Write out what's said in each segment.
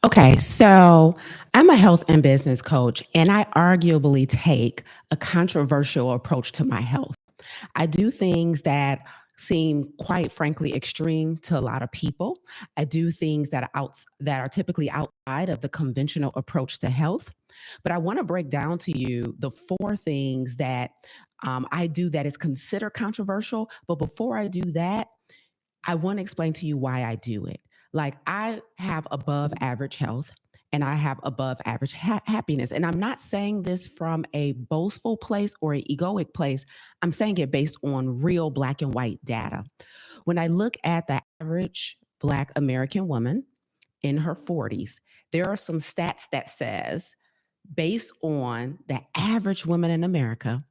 Okay, so I'm a health and business coach, and I arguably take a controversial approach to my health. I do things that seem quite frankly extreme to a lot of people. I do things that are typically outside of the conventional approach to health. But I want to break down to you the four things that I do that is considered controversial. But before I do that, I want to explain to you why I do it. Like, I have above average health and I have above average happiness. And I'm not saying this from a boastful place or an egoic place. I'm saying it based on real black and white data. When I look at the average Black American woman in her 40s, there are some stats that says based on the average woman in America,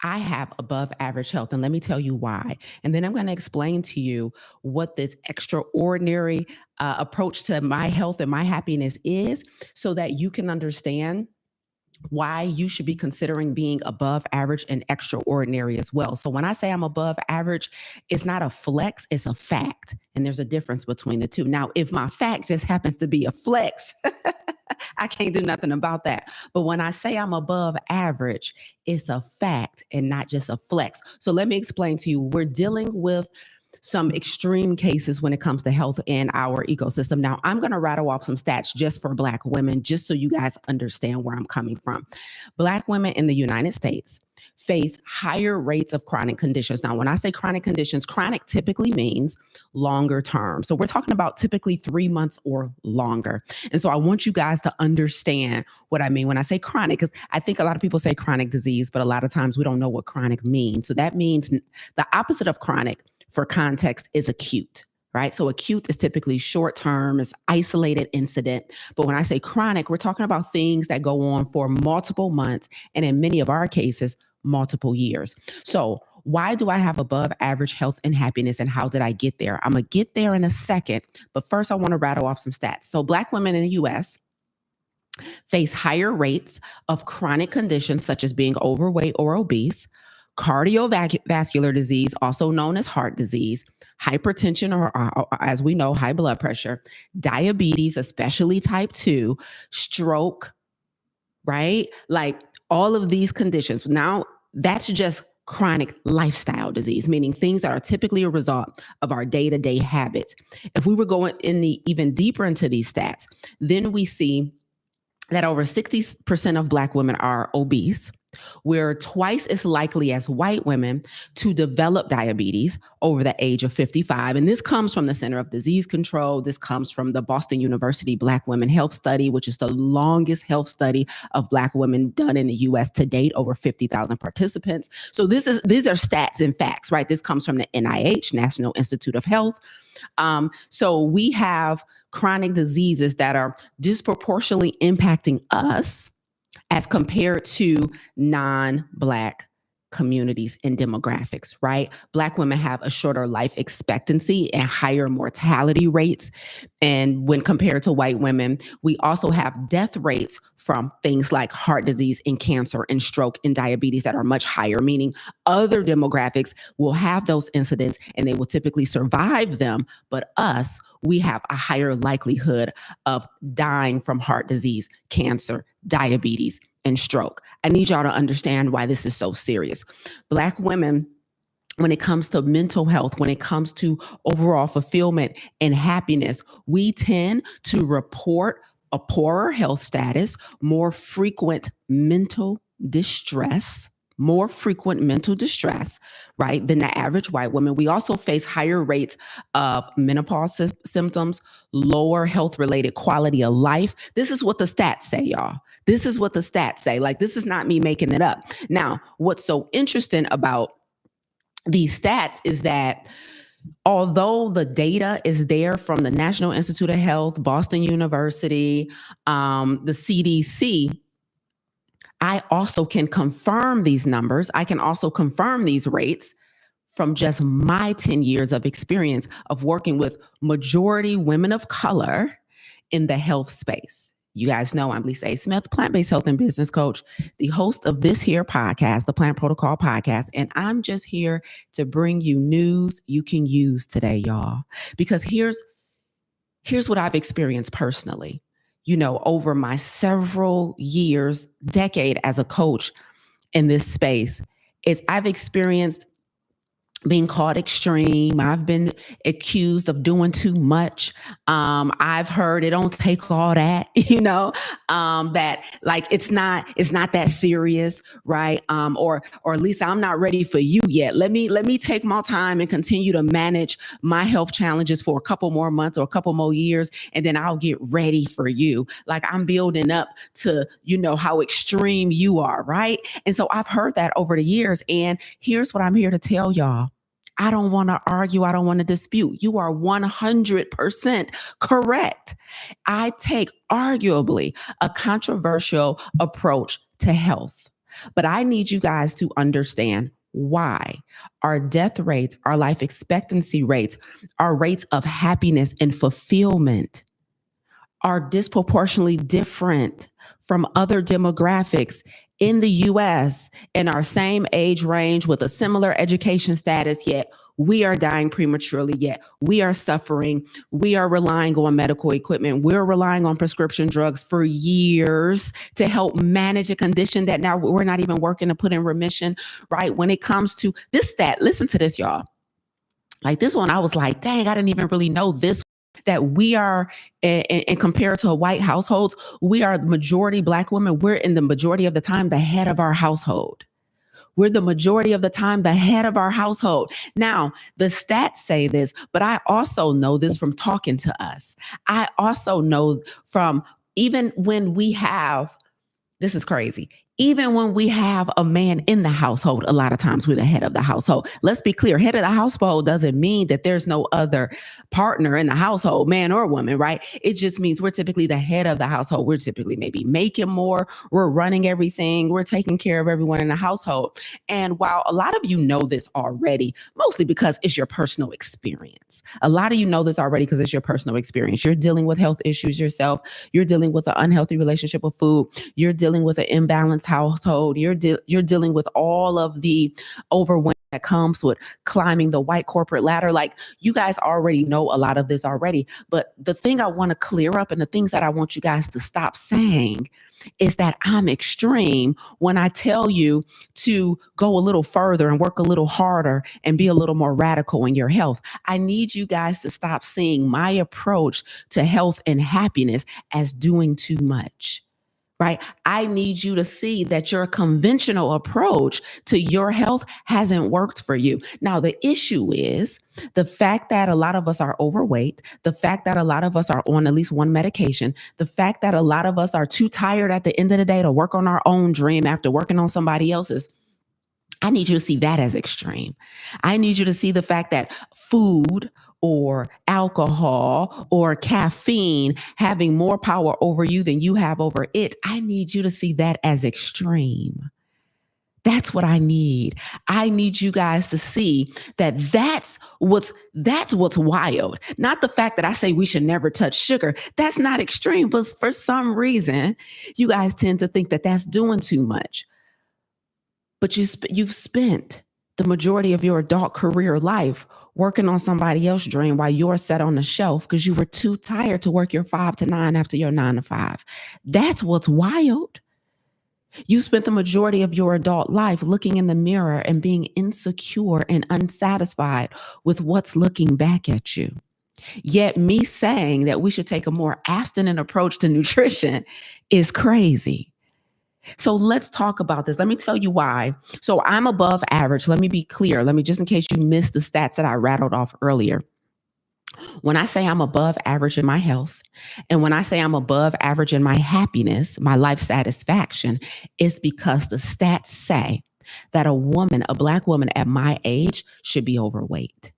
I have above average health. And let me tell you why. And then I'm going to explain to you what this extraordinary approach to my health and my happiness is so that you can understand why you should be considering being above average and extraordinary as well. So when I say I'm above average, it's not a flex, it's a fact. And there's a difference between the two. Now, if my fact just happens to be a flex, I can't do nothing about that. But when I say I'm above average, it's a fact and not just a flex. So let me explain to you. We're dealing with some extreme cases when it comes to health in our ecosystem. Now, I'm going to rattle off some stats just for Black women, just so you guys understand where I'm coming from. Black women in the United States face higher rates of chronic conditions. Now, when I say chronic conditions, chronic typically means longer term. So we're talking about typically 3 months or longer. And so I want you guys to understand what I mean when I say chronic, because I think a lot of people say chronic disease, but a lot of times we don't know what chronic means. So that means the opposite of chronic, for context, is acute, right? So acute is typically short term, it's isolated incident. But when I say chronic, we're talking about things that go on for multiple months, and in many of our cases, multiple years. So why do I have above average health and happiness, and how did I get there? I'm going to get there in a second, but first I want to rattle off some stats. So Black women in the US face higher rates of chronic conditions such as being overweight or obese, cardiovascular disease, also known as heart disease, hypertension, or as we know, high blood pressure, diabetes, especially type 2, stroke, right? Like all of these conditions. Now, that's just chronic lifestyle disease, meaning things that are typically a result of our day-to-day habits. If we were going even deeper into these stats, then we see that over 60% of Black women are obese. We're twice as likely as white women to develop diabetes over the age of 55. And this comes from the Center of Disease Control. This comes from the Boston University Black Women Health Study, which is the longest health study of Black women done in the US to date, over 50,000 participants. So these are stats and facts, right? This comes from the NIH, National Institute of Health. So we have chronic diseases that are disproportionately impacting us as compared to non-Black communities and demographics, right? Black women have a shorter life expectancy and higher mortality rates. And when compared to white women, we also have death rates from things like heart disease and cancer and stroke and diabetes that are much higher, meaning other demographics will have those incidents and they will typically survive them. But us, we have a higher likelihood of dying from heart disease, cancer, diabetes, and stroke. I need y'all to understand why this is so serious. Black women, when it comes to mental health, when it comes to overall fulfillment and happiness, we tend to report a poorer health status, more frequent mental distress, right, than the average white woman. We also face higher rates of menopause symptoms, lower health-related quality of life. This is what the stats say, y'all. This is what the stats say. Like, this is not me making it up. Now, what's so interesting about these stats is that although the data is there from the National Institute of Health, Boston University, the CDC, I also can confirm these numbers. I can also confirm these rates from just my 10 years of experience of working with majority women of color in the health space. You guys know I'm Lisa A. Smith, plant-based health and business coach, the host of this here podcast, the Plant Protocol Podcast. And I'm just here to bring you news you can use today, y'all. Because here's what I've experienced personally. over my several years, decade as a coach in this space, is I've experienced being called extreme. I've been accused of doing too much. I've heard it don't take all that, that like it's not that serious, right? Or at least I'm not ready for you yet. Let me take my time and continue to manage my health challenges for a couple more months or a couple more years, and then I'll get ready for you. Like I'm building up to, how extreme you are, right? And so I've heard that over the years. And here's what I'm here to tell y'all. I don't want to argue. I don't want to dispute. You are 100% correct. I take arguably a controversial approach to health, but I need you guys to understand why our death rates, our life expectancy rates, our rates of happiness and fulfillment are disproportionately different from other demographics in the US in our same age range with a similar education status, yet we are dying prematurely, yet we are suffering. We are relying on medical equipment. We're relying on prescription drugs for years to help manage a condition that now we're not even working to put in remission, right? When it comes to this stat, listen to this, y'all. Like this one, I was like, dang, I didn't even really know this, that we are, and compared to a white households, we are majority Black women. We're in the majority of the time the head of our household. We're the majority of the time the head of our household. Now, the stats say this, but I also know this from talking to us. I also know from even when we have, this is crazy. Even when we have a man in the household, a lot of times we're the head of the household. Let's be clear. Head of the household doesn't mean that there's no other partner in the household, man or woman, right? It just means we're typically the head of the household. We're typically maybe making more. We're running everything. We're taking care of everyone in the household. And while a lot of you know this already, mostly because it's your personal experience. A lot of you know this already because it's your personal experience. You're dealing with health issues yourself. You're dealing with an unhealthy relationship with food. You're dealing with an imbalanced household. You're dealing with all of the overwhelm that comes with climbing the white corporate ladder. Like you guys already know a lot of this already. But the thing I want to clear up and the things that I want you guys to stop saying is that I'm extreme when I tell you to go a little further and work a little harder and be a little more radical in your health. I need you guys to stop seeing my approach to health and happiness as doing too much. Right? I need you to see that your conventional approach to your health hasn't worked for you. Now, the issue is the fact that a lot of us are overweight, the fact that a lot of us are on at least one medication, the fact that a lot of us are too tired at the end of the day to work on our own dream after working on somebody else's. I need you to see that as extreme. I need you to see the fact that food or alcohol or caffeine having more power over you than you have over it. I need you to see that as extreme. That's what I need. I need you guys to see that that's what's wild. Not the fact that I say we should never touch sugar. That's not extreme, but for some reason, you guys tend to think that that's doing too much. But you've spent the majority of your adult career life working on somebody else's dream while you're set on the shelf because you were too tired to work your 5 to 9 after your 9 to 5. That's what's wild. You spent the majority of your adult life looking in the mirror and being insecure and unsatisfied with what's looking back at you. Yet me saying that we should take a more abstinent approach to nutrition is crazy. So let's talk about this. Let me tell you why. So I'm above average. Let me be clear. Let me, just in case you missed the stats that I rattled off earlier. When I say I'm above average in my health, and when I say I'm above average in my happiness, my life satisfaction, it's because the stats say that a Black woman at my age should be overweight.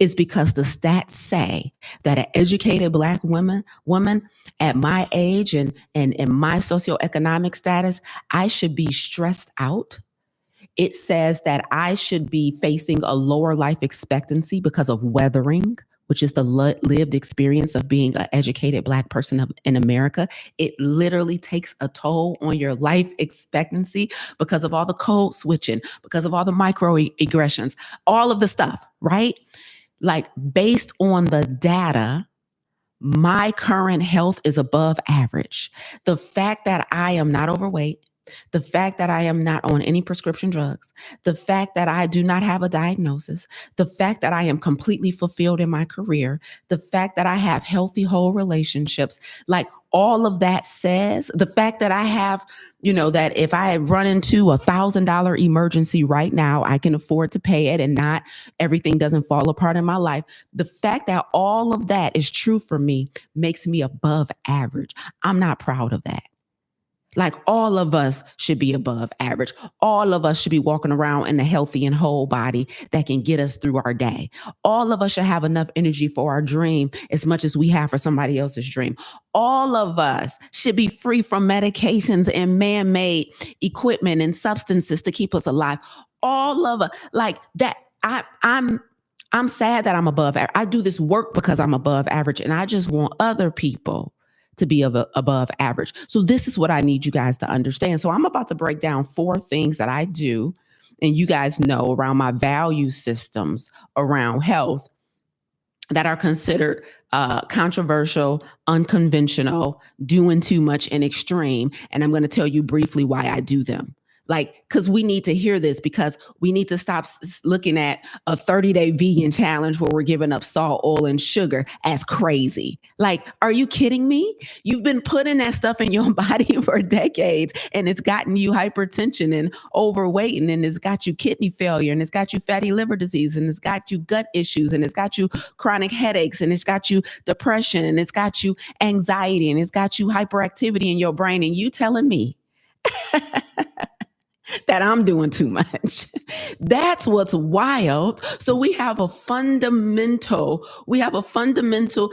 It's because the stats say that an educated Black woman at my age and in my socioeconomic status, I should be stressed out. It says that I should be facing a lower life expectancy because of weathering, which is the lived experience of being an educated Black person in America. It literally takes a toll on your life expectancy because of all the code switching, because of all the microaggressions, all of the stuff, right? Like based on the data, My current health is above average. The fact that I am not overweight, the fact that I am not on any prescription drugs, the fact that I do not have a diagnosis, the fact that I am completely fulfilled in my career, the fact that I have healthy, whole relationships, like all of that says, the fact that I have, that if I run into $1,000 emergency right now, I can afford to pay it and not everything doesn't fall apart in my life. The fact that all of that is true for me makes me above average. I'm not proud of that. Like all of us should be above average. All of us should be walking around in a healthy and whole body that can get us through our day. All of us should have enough energy for our dream as much as we have for somebody else's dream. All of us should be free from medications and man-made equipment and substances to keep us alive. All of us, like that. I'm sad that I'm above average. I do this work because I'm above average, and I just want other people to be above average. So this is what I need you guys to understand. So I'm about to break down 4 things that I do, and you guys know around my value systems around health that are considered controversial, unconventional, doing too much, and extreme. And I'm going to tell you briefly why I do them. Like, because we need to hear this, because we need to stop looking at a 30-day vegan challenge where we're giving up salt, oil, and sugar as crazy. Like, are you kidding me? You've been putting that stuff in your body for decades, and it's gotten you hypertension and overweight, and then it's got you kidney failure, and it's got you fatty liver disease, and it's got you gut issues, and it's got you chronic headaches, and it's got you depression, and it's got you anxiety, and it's got you hyperactivity in your brain. And you telling me that I'm doing too much. That's what's wild. So we have a fundamental fundamentally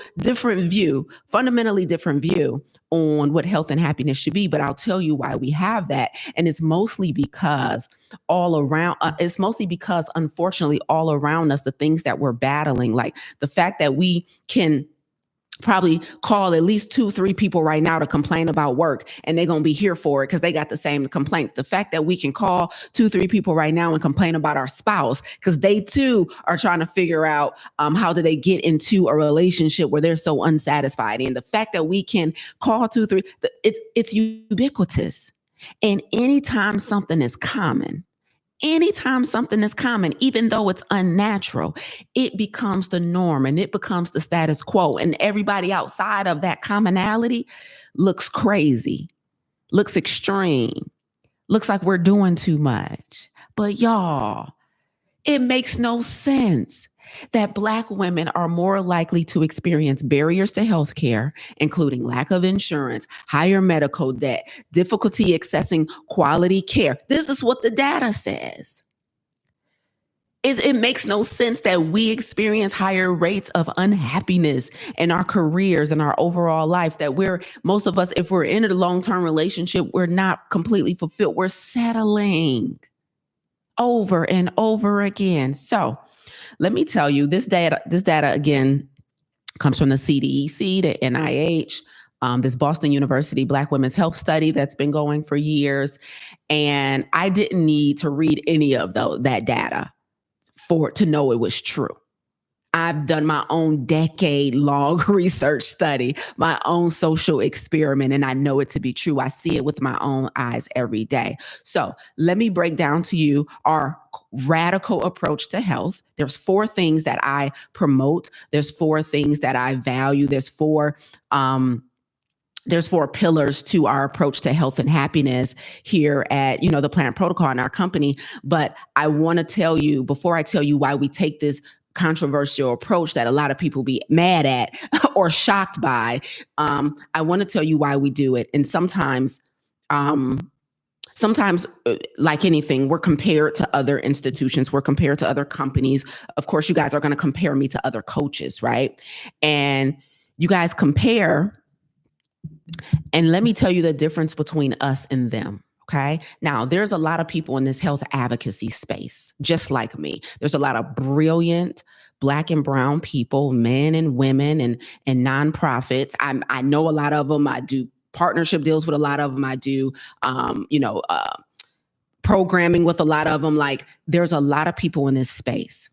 different view on what health and happiness should be. But I'll tell you why we have that. And it's mostly because unfortunately all around us, the things that we're battling, like the fact that we can probably call at least 2-3 people right now to complain about work, and they're going to be here for it because they got the same complaint. The fact that we can call 2-3 people right now and complain about our spouse because they too are trying to figure out how do they get into a relationship where they're so unsatisfied. And the fact that we can call 2-3, it's ubiquitous. And anytime something is common, even though it's unnatural, it becomes the norm and it becomes the status quo. And everybody outside of that commonality looks crazy, looks extreme, looks like we're doing too much. But y'all, it makes no sense that Black women are more likely to experience barriers to healthcare, including lack of insurance, higher medical debt, difficulty accessing quality care. This is what the data says. It makes no sense that we experience higher rates of unhappiness in our careers and our overall life, that most of us, if we're in a long-term relationship, we're not completely fulfilled. We're settling over and over again. So let me tell you, this data again comes from the CDC, the NIH, this Boston University Black Women's Health Study that's been going for years. And I didn't need to read any of that data to know it was true. I've done my own decade-long research study, my own social experiment, and I know it to be true. I see it with my own eyes every day. So let me break down to you our radical approach to health. There's 4 things that I promote. There's 4 things that I value. There's 4 pillars to our approach to health and happiness here at, the Plant Protocol in our company. But I want to tell you, before I tell you why we take this controversial approach that a lot of people be mad at or shocked by, I want to tell you why we do it. And sometimes, like anything, we're compared to other institutions, we're compared to other companies. Of course, you guys are going to compare me to other coaches, right? And you guys compare, and let me tell you the difference between us and them. Okay. Now, there's a lot of people in this health advocacy space, just like me. There's a lot of brilliant Black and brown people, men and women, and nonprofits. I know a lot of them. I do partnership deals with a lot of them. I do, programming with a lot of them. Like, there's a lot of people in this space.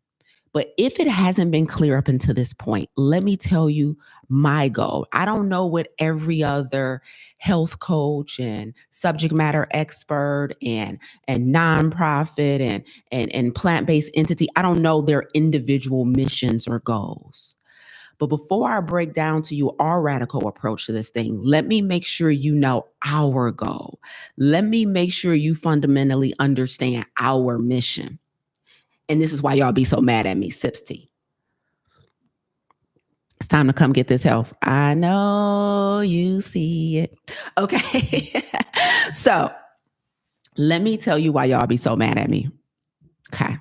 But if it hasn't been clear up until this point, let me tell you my goal. I don't know what every other health coach and subject matter expert and nonprofit and plant-based entity, I don't know their individual missions or goals. But before I break down to you our radical approach to this thing, let me make sure you know our goal. Let me make sure you fundamentally understand our mission. And this is why y'all be so mad at me, sips tea. It's time to come get this health. I know you see it. Okay. So let me tell you why y'all be so mad at me. Okay.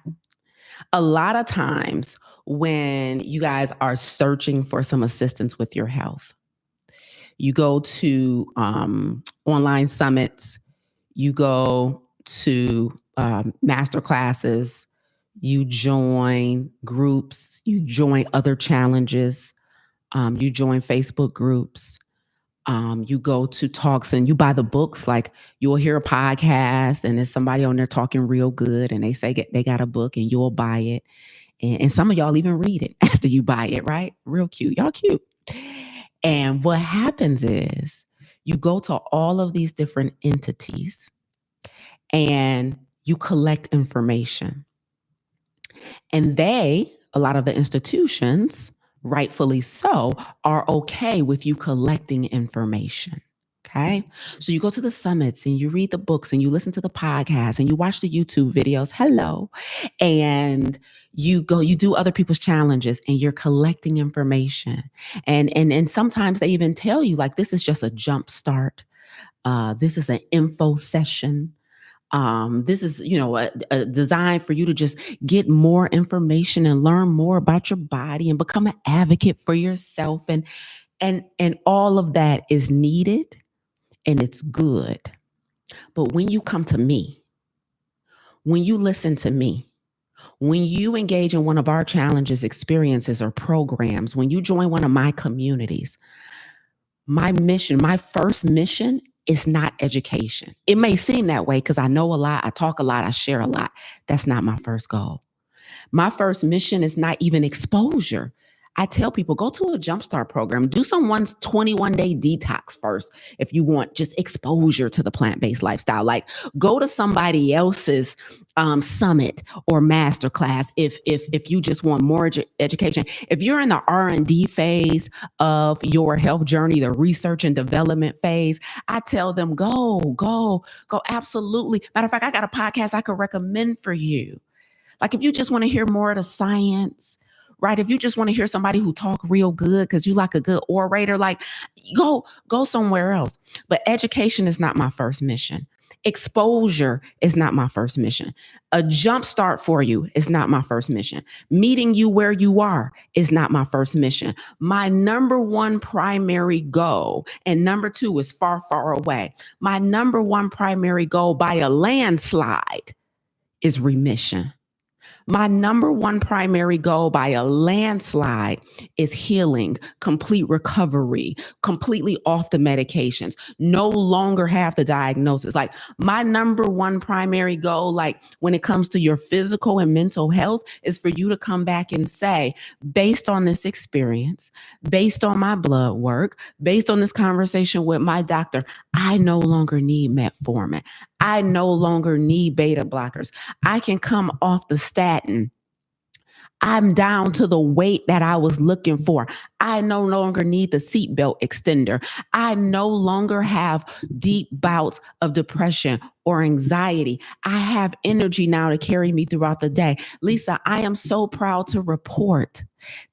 A lot of times when you guys are searching for some assistance with your health, you go to online summits, you go to master classes, you join groups, you join other challenges, you join Facebook groups, you go to talks and you buy the books. Like you'll hear a podcast and there's somebody on there talking real good and they say they got a book and you'll buy it. And some of y'all even read it after you buy it, right? Real cute. Y'all cute. And what happens is you go to all of these different entities and you collect information. And a lot of the institutions, rightfully so, are okay with you collecting information. Okay. So you go to the summits and you read the books and you listen to the podcasts and you watch the YouTube videos. Hello. And you do other people's challenges and you're collecting information. And sometimes they even tell you like, this is just a jump start. This is an info session. This is, a design for you to just get more information and learn more about your body and become an advocate for yourself. And all of that is needed and it's good. But when you come to me, when you listen to me, when you engage in one of our challenges, experiences, or programs, when you join one of my communities, my first mission is not education. It may seem that way because I know a lot, I talk a lot, I share a lot. That's not my first goal. My first mission is not even exposure. I tell people, go to a jumpstart program, do someone's 21-day detox first if you want just exposure to the plant-based lifestyle. Like go to somebody else's summit or masterclass if you just want more education. If you're in the R&D phase of your health journey, the research and development phase, I tell them go. Absolutely. Matter of fact, I got a podcast I could recommend for you. Like if you just want to hear more of the science, right? If you just want to hear somebody who talk real good because you like a good orator, like go somewhere else. But education is not my first mission. Exposure is not my first mission. A jump start for you is not my first mission. Meeting you where you are is not my first mission. My number one primary goal, and number two is far, far away. My number one primary goal by a landslide is remission. My number one primary goal by a landslide is healing, complete recovery, completely off the medications, no longer have the diagnosis. Like my number one primary goal, like when it comes to your physical and mental health, is for you to come back and say, based on this experience, based on my blood work, based on this conversation with my doctor, I no longer need metformin. I no longer need beta blockers. I can come off the statin. I'm down to the weight that I was looking for. I no longer need the seatbelt extender. I no longer have deep bouts of depression or anxiety. I have energy now to carry me throughout the day. Lisa, I am so proud to report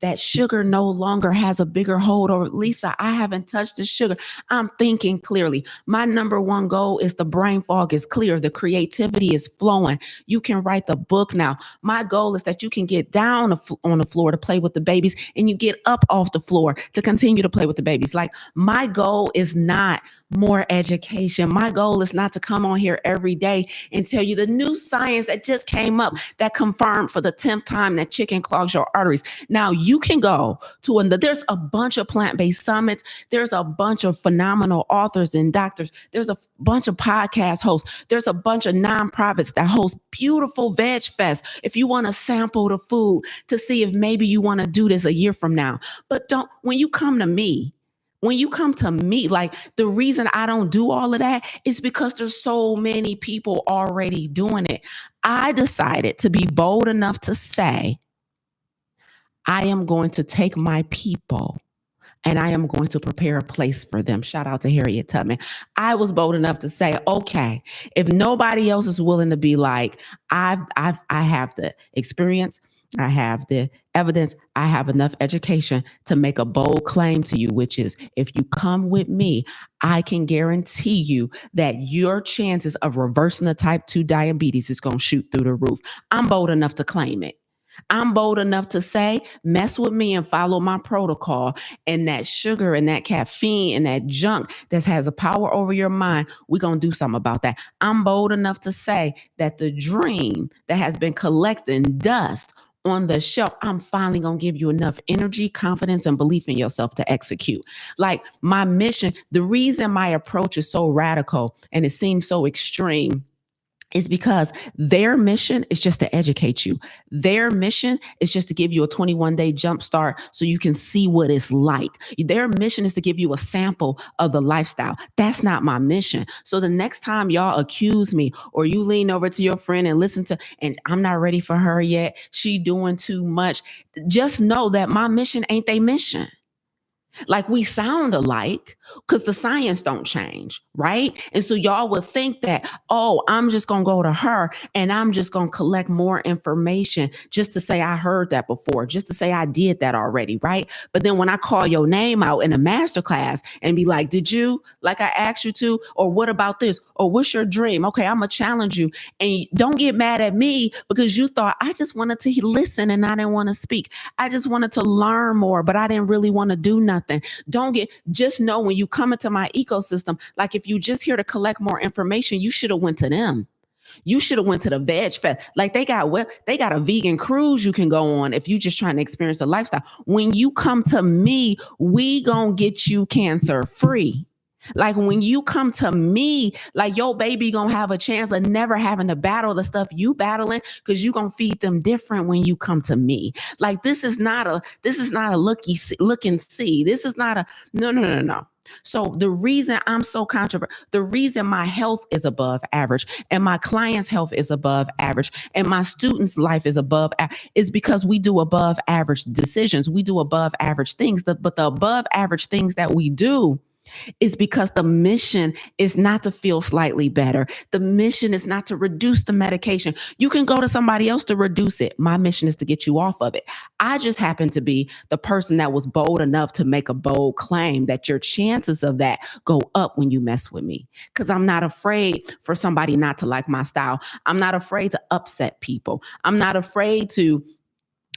that sugar no longer has a bigger hold over. Lisa, I haven't touched the sugar. I'm thinking clearly. My number one goal is the brain fog is clear. The creativity is flowing. You can write the book now. My goal is that you can get down on the floor to play with the babies and you get up off the floor to continue to play with the babies. Like my goal is not more education. My goal is not to come on here every day and tell you the new science that just came up that confirmed for the 10th time that chicken clogs your arteries. Now, Now you can go to another, there's a bunch of plant-based summits. There's a bunch of phenomenal authors and doctors. There's a bunch of podcast hosts. There's a bunch of nonprofits that host beautiful veg fest. If you want to sample the food to see if maybe you want to do this a year from now. But when you come to me, like the reason I don't do all of that is because there's so many people already doing it. I decided to be bold enough to say, I am going to take my people and I am going to prepare a place for them. Shout out to Harriet Tubman. I was bold enough to say, okay, if nobody else is willing to be like, I have the experience, I have the evidence, I have enough education to make a bold claim to you, which is if you come with me, I can guarantee you that your chances of reversing the type 2 diabetes is going to shoot through the roof. I'm bold enough to claim it. I'm bold enough to say, mess with me and follow my protocol. And that sugar and that caffeine and that junk that has a power over your mind, we're going to do something about that. I'm bold enough to say that the dream that has been collecting dust on the shelf, I'm finally going to give you enough energy, confidence, and belief in yourself to execute. Like my mission, the reason my approach is so radical and it seems so extreme is because their mission is just to educate you. Their mission is just to give you a 21-day jump start so you can see what it's like. Their mission is to give you a sample of the lifestyle. That's not my mission. So the next time y'all accuse me or you lean over to your friend and listen to, and I'm not ready for her yet, she doing too much, just know that my mission ain't their mission. Like we sound alike because the science don't change, right? And so y'all would think that, oh, I'm just going to go to her and I'm just going to collect more information just to say I heard that before, just to say I did that already, right? But then when I call your name out in a masterclass and be like, did you, like I asked you to, or what about this? Or what's your dream? Okay, I'm going to challenge you. And don't get mad at me because you thought I just wanted to listen and I didn't want to speak. I just wanted to learn more, but I didn't really want to do nothing. Just know when you come into my ecosystem, like if you just here to collect more information, you should have went to them. You should have went to the veg fest. Like they got a vegan cruise you can go on if you just trying to experience a lifestyle. When you come to me, we gonna get you cancer free. Like when you come to me, like your baby gonna have a chance of never having to battle the stuff you battling because you gonna feed them different when you come to me. Like this is not a look and see. This is not a no. So the reason I'm so controversial, the reason my health is above average and my clients' health is above average and my students' life is above is because we do above average decisions. We do above average things, but the above average things that we do is because the mission is not to feel slightly better. The mission is not to reduce the medication. You can go to somebody else to reduce it. My mission is to get you off of it. I just happen to be the person that was bold enough to make a bold claim that your chances of that go up when you mess with me. Because I'm not afraid for somebody not to like my style. I'm not afraid to upset people. I'm not afraid to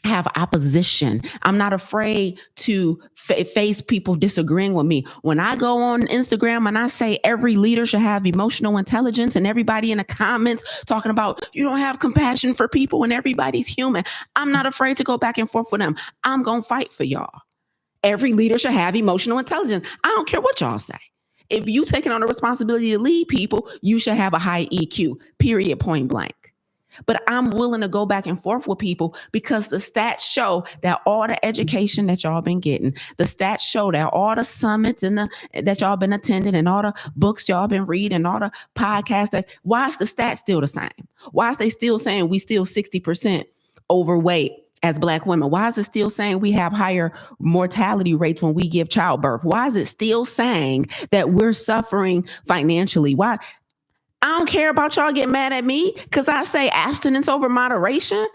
have opposition. I'm not afraid to face people disagreeing with me. When I go on Instagram and I say every leader should have emotional intelligence and everybody in the comments talking about you don't have compassion for people and everybody's human, I'm not afraid to go back and forth with them. I'm going to fight for y'all. Every leader should have emotional intelligence. I don't care what y'all say. If you taking on the responsibility to lead people, you should have a high EQ, period, point blank. But I'm willing to go back and forth with people because the stats show that all the education that y'all been getting, the stats show that all the summits that y'all been attending and all the books y'all been reading, all the podcasts, why is the stats still the same? Why is they still saying we still 60% overweight as Black women? Why is it still saying we have higher mortality rates when we give childbirth? Why is it still saying that we're suffering financially? Why? I don't care about y'all getting mad at me because I say abstinence over moderation.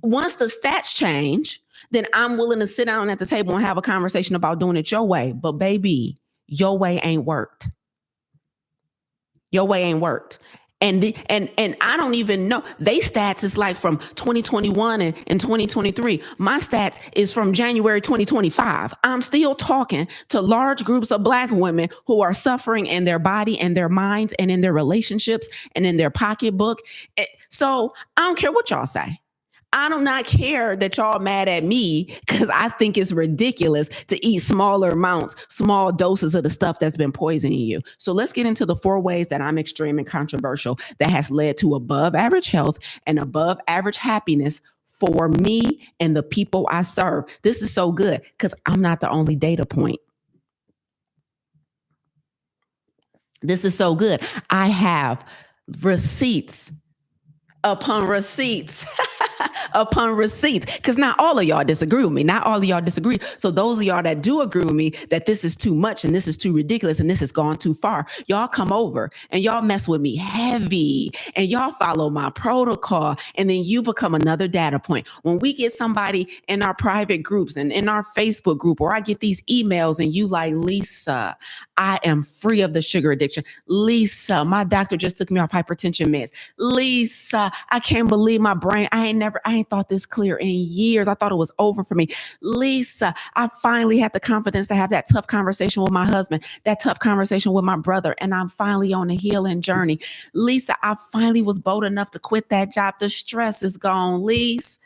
Once the stats change, then I'm willing to sit down at the table and have a conversation about doing it your way. But baby, your way ain't worked. Your way ain't worked. And I don't even know. They stats is like from 2021 and 2023. My stats is from January 2025. I'm still talking to large groups of Black women who are suffering in their body and their minds and in their relationships and in their pocketbook. So I don't care what y'all say. I do not care that y'all mad at me because I think it's ridiculous to eat smaller amounts, small doses of the stuff that's been poisoning you. So let's get into the 4 ways that I'm extreme and controversial that has led to above average health and above average happiness for me and the people I serve. This is so good because I'm not the only data point. This is so good. I have receipts upon receipts upon receipts, because not all of y'all disagree with me. Not all of y'all disagree. So those of y'all that do agree with me that this is too much and this is too ridiculous and this has gone too far, y'all come over and y'all mess with me heavy and y'all follow my protocol, and then you become another data point. When we get somebody in our private groups and in our Facebook group, or I get these emails and you like, Lisa, I am free of the sugar addiction. Lisa, my doctor just took me off hypertension meds. Lisa, I can't believe my brain. I ain't thought this clear in years. I thought it was over for me. Lisa, I finally had the confidence to have that tough conversation with my husband, that tough conversation with my brother, and I'm finally on a healing journey. Lisa, I finally was bold enough to quit that job. The stress is gone. Lisa,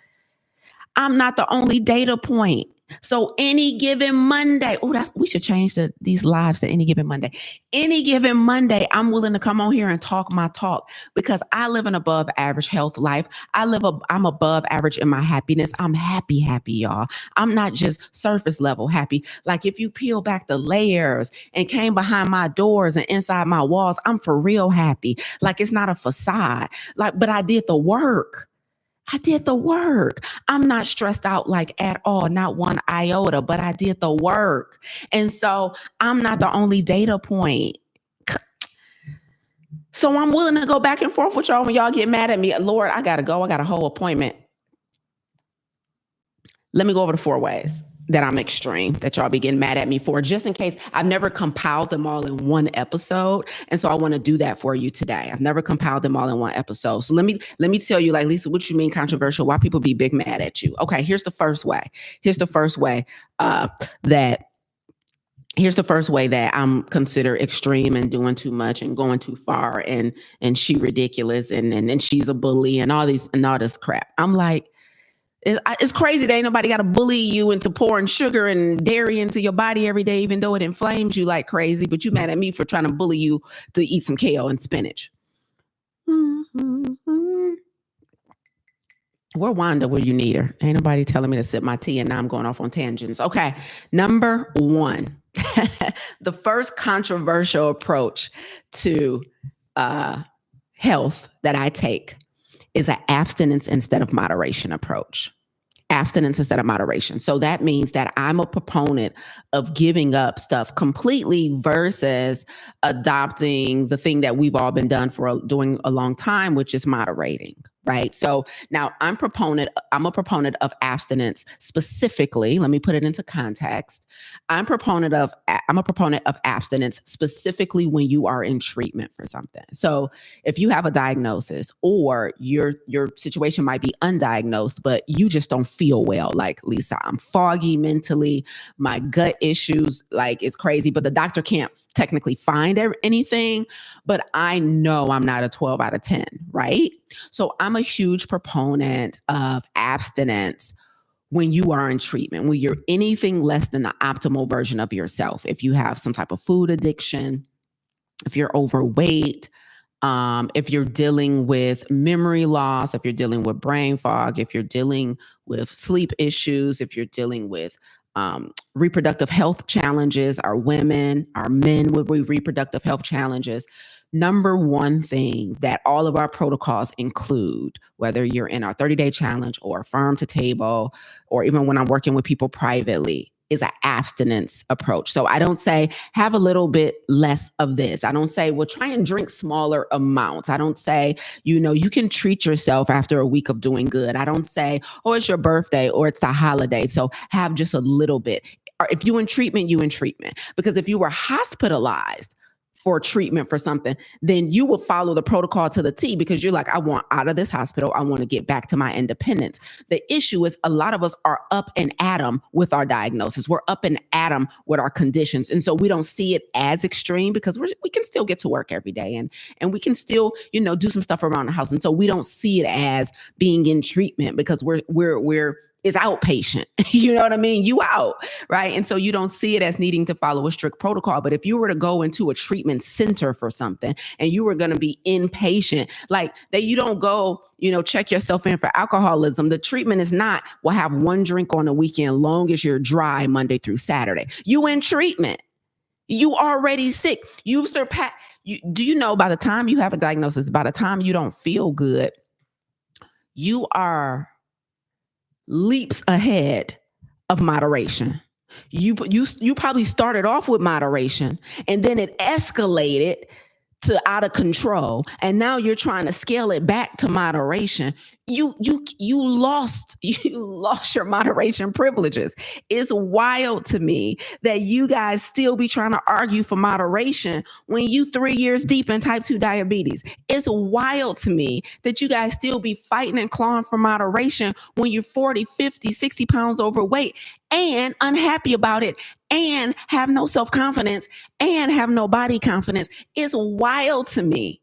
I'm not the only data point. So any given Monday, we should change these lives to any given Monday. Any given Monday, I'm willing to come on here and talk my talk because I live an above average health life. I'm above average in my happiness. I'm happy, y'all. I'm not just surface level happy. Like if you peel back the layers and came behind my doors and inside my walls, I'm for real happy. Like it's not a facade. But I did the work. I'm not stressed out like at all, not one iota, but I did the work. And so I'm not the only data point. So I'm willing to go back and forth with y'all when y'all get mad at me. Lord, I got to go. I got a whole appointment. Let me go over the 4 ways that I'm extreme, that y'all be getting mad at me for, just in case. I've never compiled them all in one episode. And so I want to do that for you today. I've never compiled them all in one episode. So let me tell you, like, Lisa, what you mean controversial? Why people be big mad at you? Okay, here's the first way. Here's the first way that I'm considered extreme and doing too much and going too far and she ridiculous and she's a bully and all this crap. I'm like, it's crazy that ain't nobody got to bully you into pouring sugar and dairy into your body every day, even though it inflames you like crazy. But you mad at me for trying to bully you to eat some kale and spinach. Where Wanda, where you need her? Ain't nobody telling me to sip my tea, and now I'm going off on tangents. Okay, number 1, the first controversial approach to health that I take is an abstinence instead of moderation approach. Abstinence instead of moderation. So that means that I'm a proponent of giving up stuff completely versus adopting the thing that we've all been doing a long time, which is moderating. Right. So now I'm a proponent of abstinence specifically. Let me put it into context. I'm a proponent of abstinence specifically when you are in treatment for something. So if you have a diagnosis or your situation might be undiagnosed, but you just don't feel well, like Lisa, I'm foggy mentally, my gut issues, like it's crazy, but the doctor can't technically find anything, but I know I'm not a 12 out of 10, right? So I'm a huge proponent of abstinence when you are in treatment, when you're anything less than the optimal version of yourself. If you have some type of food addiction, if you're overweight, if you're dealing with memory loss, if you're dealing with brain fog, if you're dealing with sleep issues, if you're dealing with reproductive health challenges, our women, our men with reproductive health challenges. Number 1 thing that all of our protocols include, whether you're in our 30-day challenge or farm to table, or even when I'm working with people privately, is an abstinence approach. So I don't say have a little bit less of this. I don't say, well, try and drink smaller amounts. I don't say, you can treat yourself after a week of doing good. I don't say, oh, it's your birthday or it's the holiday, so have just a little bit. Or if you in treatment, you in treatment. Because if you were hospitalized for treatment for something, then you will follow the protocol to the T, because you're like, I want out of this hospital. I want to get back to my independence. The issue is a lot of us are up and at 'em with our diagnosis. We're up and at them with our conditions. And so we don't see it as extreme because we can still get to work every day, and we can still, do some stuff around the house. And so we don't see it as being in treatment because we're it's outpatient. You know what I mean? You out, right? And so you don't see it as needing to follow a strict protocol. But if you were to go into a treatment center for something and you were going to be inpatient, like that, you don't go, check yourself in for alcoholism. The treatment is not, well, have one drink on the weekend, long as you're dry Monday through Saturday. You in treatment. You already sick. You've surpassed. Do you know by the time you have a diagnosis, by the time you don't feel good, you are leaps ahead of moderation. You probably started off with moderation and then it escalated to out of control, and now you're trying to scale it back to moderation. You lost your moderation privileges. It's wild to me that you guys still be trying to argue for moderation when you 3 years deep in type 2 diabetes. It's wild to me that you guys still be fighting and clawing for moderation when you're 40, 50, 60 pounds overweight and unhappy about it and have no self-confidence and have no body confidence. It's wild to me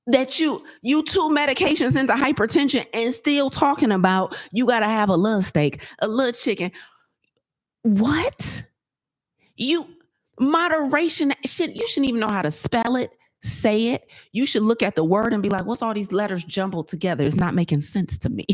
that you 2 medications into hypertension and still talking about you got to have a little steak, a little chicken. What? Moderation, you shouldn't even know how to spell it, say it. You should look at the word and be like, what's all these letters jumbled together? It's not making sense to me.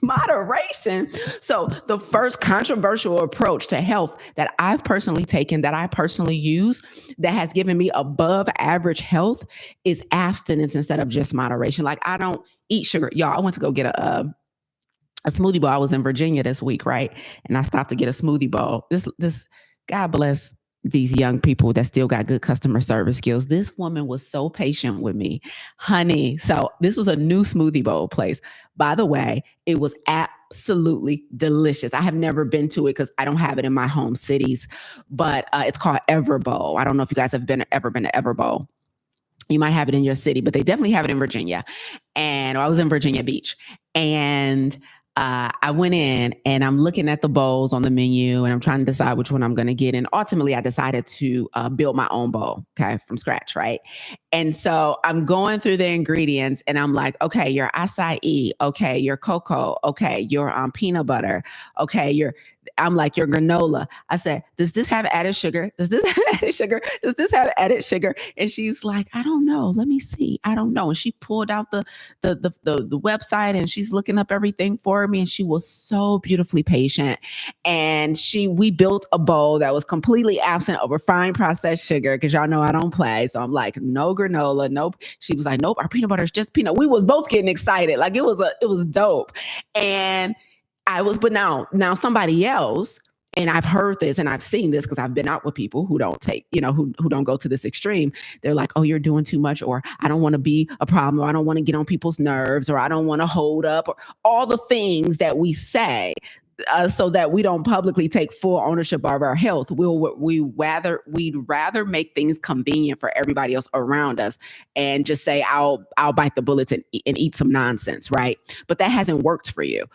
Moderation. So the first controversial approach to health that I've personally taken, that I personally use, that has given me above average health is abstinence instead of just moderation. Like, I don't eat sugar. Y'all, I went to go get a smoothie bowl. I was in Virginia this week, right? And I stopped to get a smoothie bowl. This God bless these young people that still got good customer service skills. This woman was so patient with me, honey. So this was a new smoothie bowl place. By the way, it was absolutely delicious. I have never been to it because I don't have it in my home cities, but it's called Everbowl. I don't know if you guys have ever been to Everbowl. You might have it in your city, but they definitely have it in Virginia. And I was in Virginia Beach, and I went in and I'm looking at the bowls on the menu and I'm trying to decide which one I'm going to get. And ultimately I decided to build my own bowl, okay, from scratch, right? And so I'm going through the ingredients and I'm like, okay, your acai, okay, your cocoa, okay, your peanut butter, okay, I'm like, your granola. I said, does this have added sugar? Does this have added sugar? Does this have added sugar? And she's like, I don't know. Let me see. I don't know. And she pulled out the website and she's looking up everything for me. And she was so beautifully patient. And we built a bowl that was completely absent of refined processed sugar, because y'all know I don't play. So I'm like, no granola, nope. She was like, nope, our peanut butter is just peanut. We was both getting excited. Like it was dope. And but now somebody else, and I've heard this and I've seen this because I've been out with people who don't take, who don't go to this extreme. They're like, oh, you're doing too much, or I don't want to be a problem, or I don't want to get on people's nerves, or I don't want to hold up, or all the things that we say. So that we don't publicly take full ownership of our health. We'd rather make things convenient for everybody else around us and just say, I'll bite the bullets and eat some nonsense, right? But that hasn't worked for you,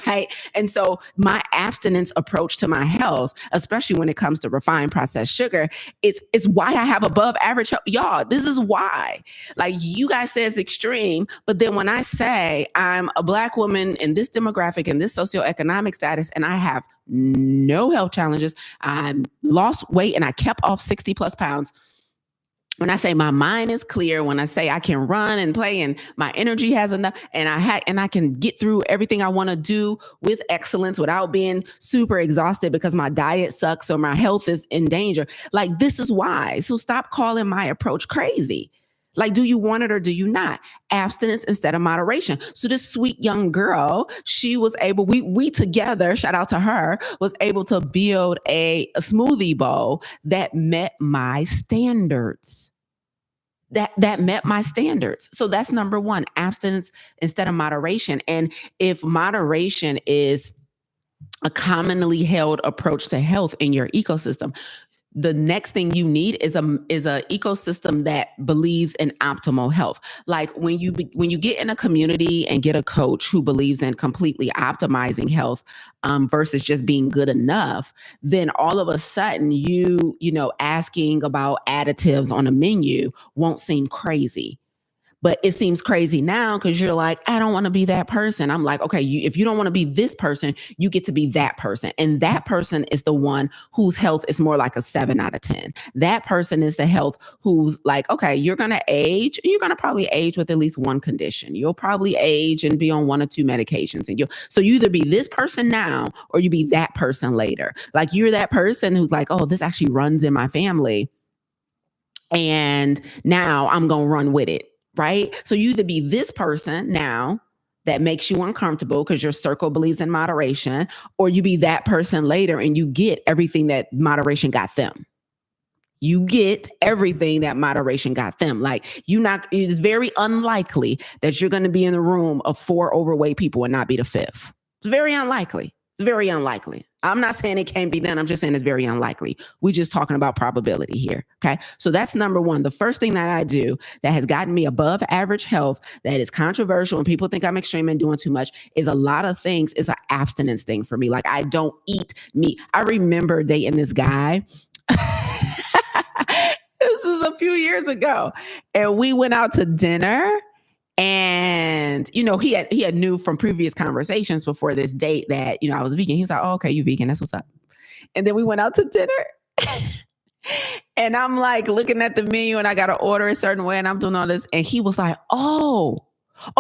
right? And so my abstinence approach to my health, especially when it comes to refined processed sugar, is why I have above average health. Y'all, this is why. Like, you guys say it's extreme, but then when I say I'm a Black woman in this demographic and this socioeconomic status, and I have no health challenges, I lost weight and I kept off 60 plus pounds. When I say my mind is clear, when I say I can run and play and my energy has enough, and I can get through everything I want to do with excellence without being super exhausted because my diet sucks or my health is in danger. Like, this is why. So stop calling my approach crazy. Like, do you want it or do you not? Abstinence instead of moderation. So this sweet young girl, she was able, we together, shout out to her, was able to build a smoothie bowl that met my standards. That met my standards. So that's number one, abstinence instead of moderation. And if moderation is a commonly held approach to health in your ecosystem, the next thing you need is a ecosystem that believes in optimal health. Like when you get in a community and get a coach who believes in completely optimizing health versus just being good enough, then all of a sudden asking about additives on a menu won't seem crazy. But it seems crazy now because you're like, I don't want to be that person. I'm like, okay, if you don't want to be this person, you get to be that person. And that person is the one whose health is more like a 7 out of 10. That person is the health who's like, okay, you're going to age. You're going to probably age with at least one condition. You'll probably age and be on 1 or 2 medications. So you either be this person now or you be that person later. Like you're that person who's like, oh, this actually runs in my family. And now I'm going to run with it. Right? So you either be this person now that makes you uncomfortable because your circle believes in moderation, or you be that person later and you get everything that moderation got them. You get everything that moderation got them. Like it's very unlikely that you're going to be in a room of 4 overweight people and not be the 5th. It's very unlikely. It's very unlikely. I'm not saying it can't be done. I'm just saying it's very unlikely. We're just talking about probability here. Okay. So that's number one. The first thing that I do that has gotten me above average health, that is controversial and people think I'm extreme and doing too much, is a lot of things is an abstinence thing for me. Like I don't eat meat. I remember dating this guy. This was a few years ago. And we went out to dinner. And, he had knew from previous conversations before this date that, I was vegan. He was like, oh, okay, you vegan. That's what's up. And then we went out to dinner and I'm like looking at the menu and I got to order a certain way and I'm doing all this. And he was like, oh,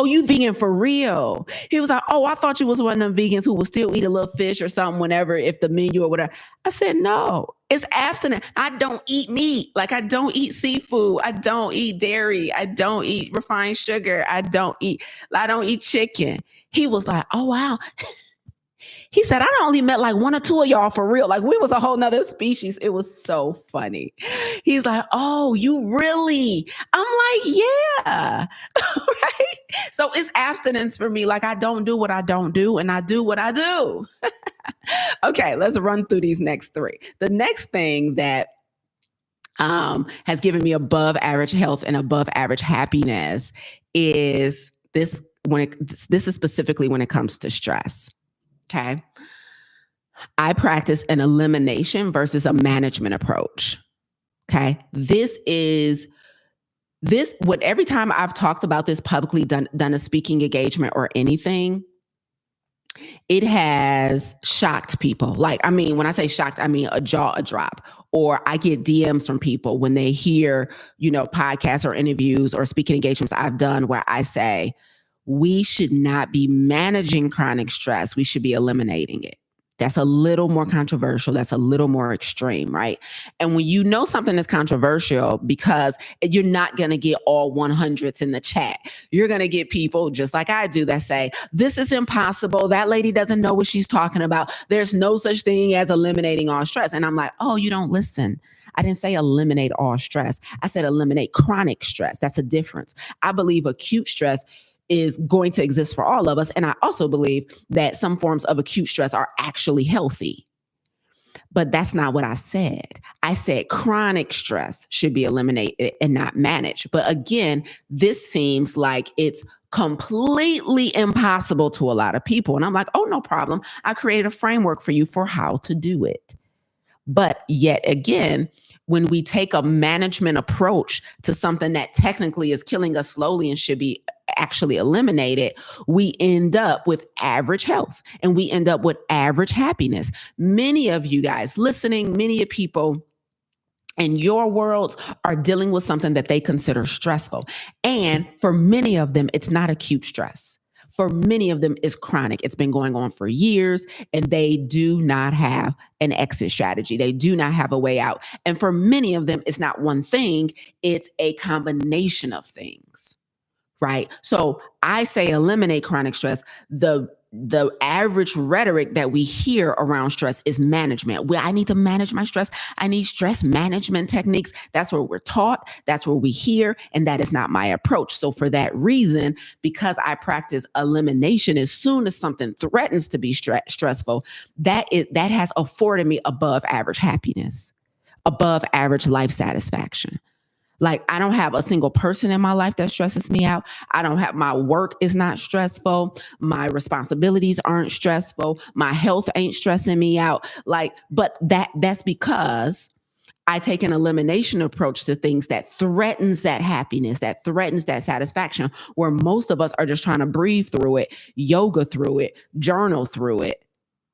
you vegan for real? He was like, oh, I thought you was one of them vegans who would still eat a little fish or something whenever, if the menu or whatever. I said, no, it's abstinent. I don't eat meat. Like I don't eat seafood. I don't eat dairy. I don't eat refined sugar. I don't eat chicken. He was like, oh, wow. He said, I only met like 1 or 2 of y'all for real. Like we was a whole nother species. It was so funny. He's like, oh, you really? I'm like, yeah. Right? So it's abstinence for me. Like I don't do what I don't do and I do what I do. Okay, let's run through these next 3. The next thing that has given me above average health and above average happiness is this. This is specifically when it comes to stress. Okay. I practice an elimination versus a management approach. Okay. Every time I've talked about this publicly, done a speaking engagement or anything, it has shocked people. Like, I mean, when I say shocked, I mean a jaw drop. Or I get DMs from people when they hear, podcasts or interviews or speaking engagements I've done where I say, we should not be managing chronic stress. We should be eliminating it. That's a little more controversial. That's a little more extreme, right? And when something is controversial, because you're not going to get all 100s in the chat. You're going to get people just like I do that say, this is impossible. That lady doesn't know what she's talking about. There's no such thing as eliminating all stress. And I'm like, oh, you don't listen. I didn't say eliminate all stress. I said eliminate chronic stress. That's a difference. I believe acute stress is going to exist for all of us. And I also believe that some forms of acute stress are actually healthy. But that's not what I said. I said chronic stress should be eliminated and not managed. But again, this seems like it's completely impossible to a lot of people. And I'm like, oh, no problem. I created a framework for you for how to do it. But yet again, when we take a management approach to something that technically is killing us slowly and should be actually eliminated, we end up with average health and we end up with average happiness. Many of you guys listening, many of people in your worlds are dealing with something that they consider stressful. And for many of them, it's not acute stress. For many of them, it's chronic. It's been going on for years and they do not have an exit strategy. They do not have a way out. And for many of them, it's not one thing, it's a combination of things. Right? So I say eliminate chronic stress. The average rhetoric that we hear around stress is management. Well, I need to manage my stress. I need stress management techniques. That's what we're taught. That's what we hear. And that is not my approach. So for that reason, because I practice elimination as soon as something threatens to be stressful, that has afforded me above average happiness. above average life satisfaction. Like, I don't have a single person in my life that stresses me out. I don't have, my work is not stressful. My responsibilities aren't stressful. My health ain't stressing me out. Like, but that's because I take an elimination approach to things that threatens that happiness, that threatens that satisfaction, where most of us are just trying to breathe through it, yoga through it, journal through it.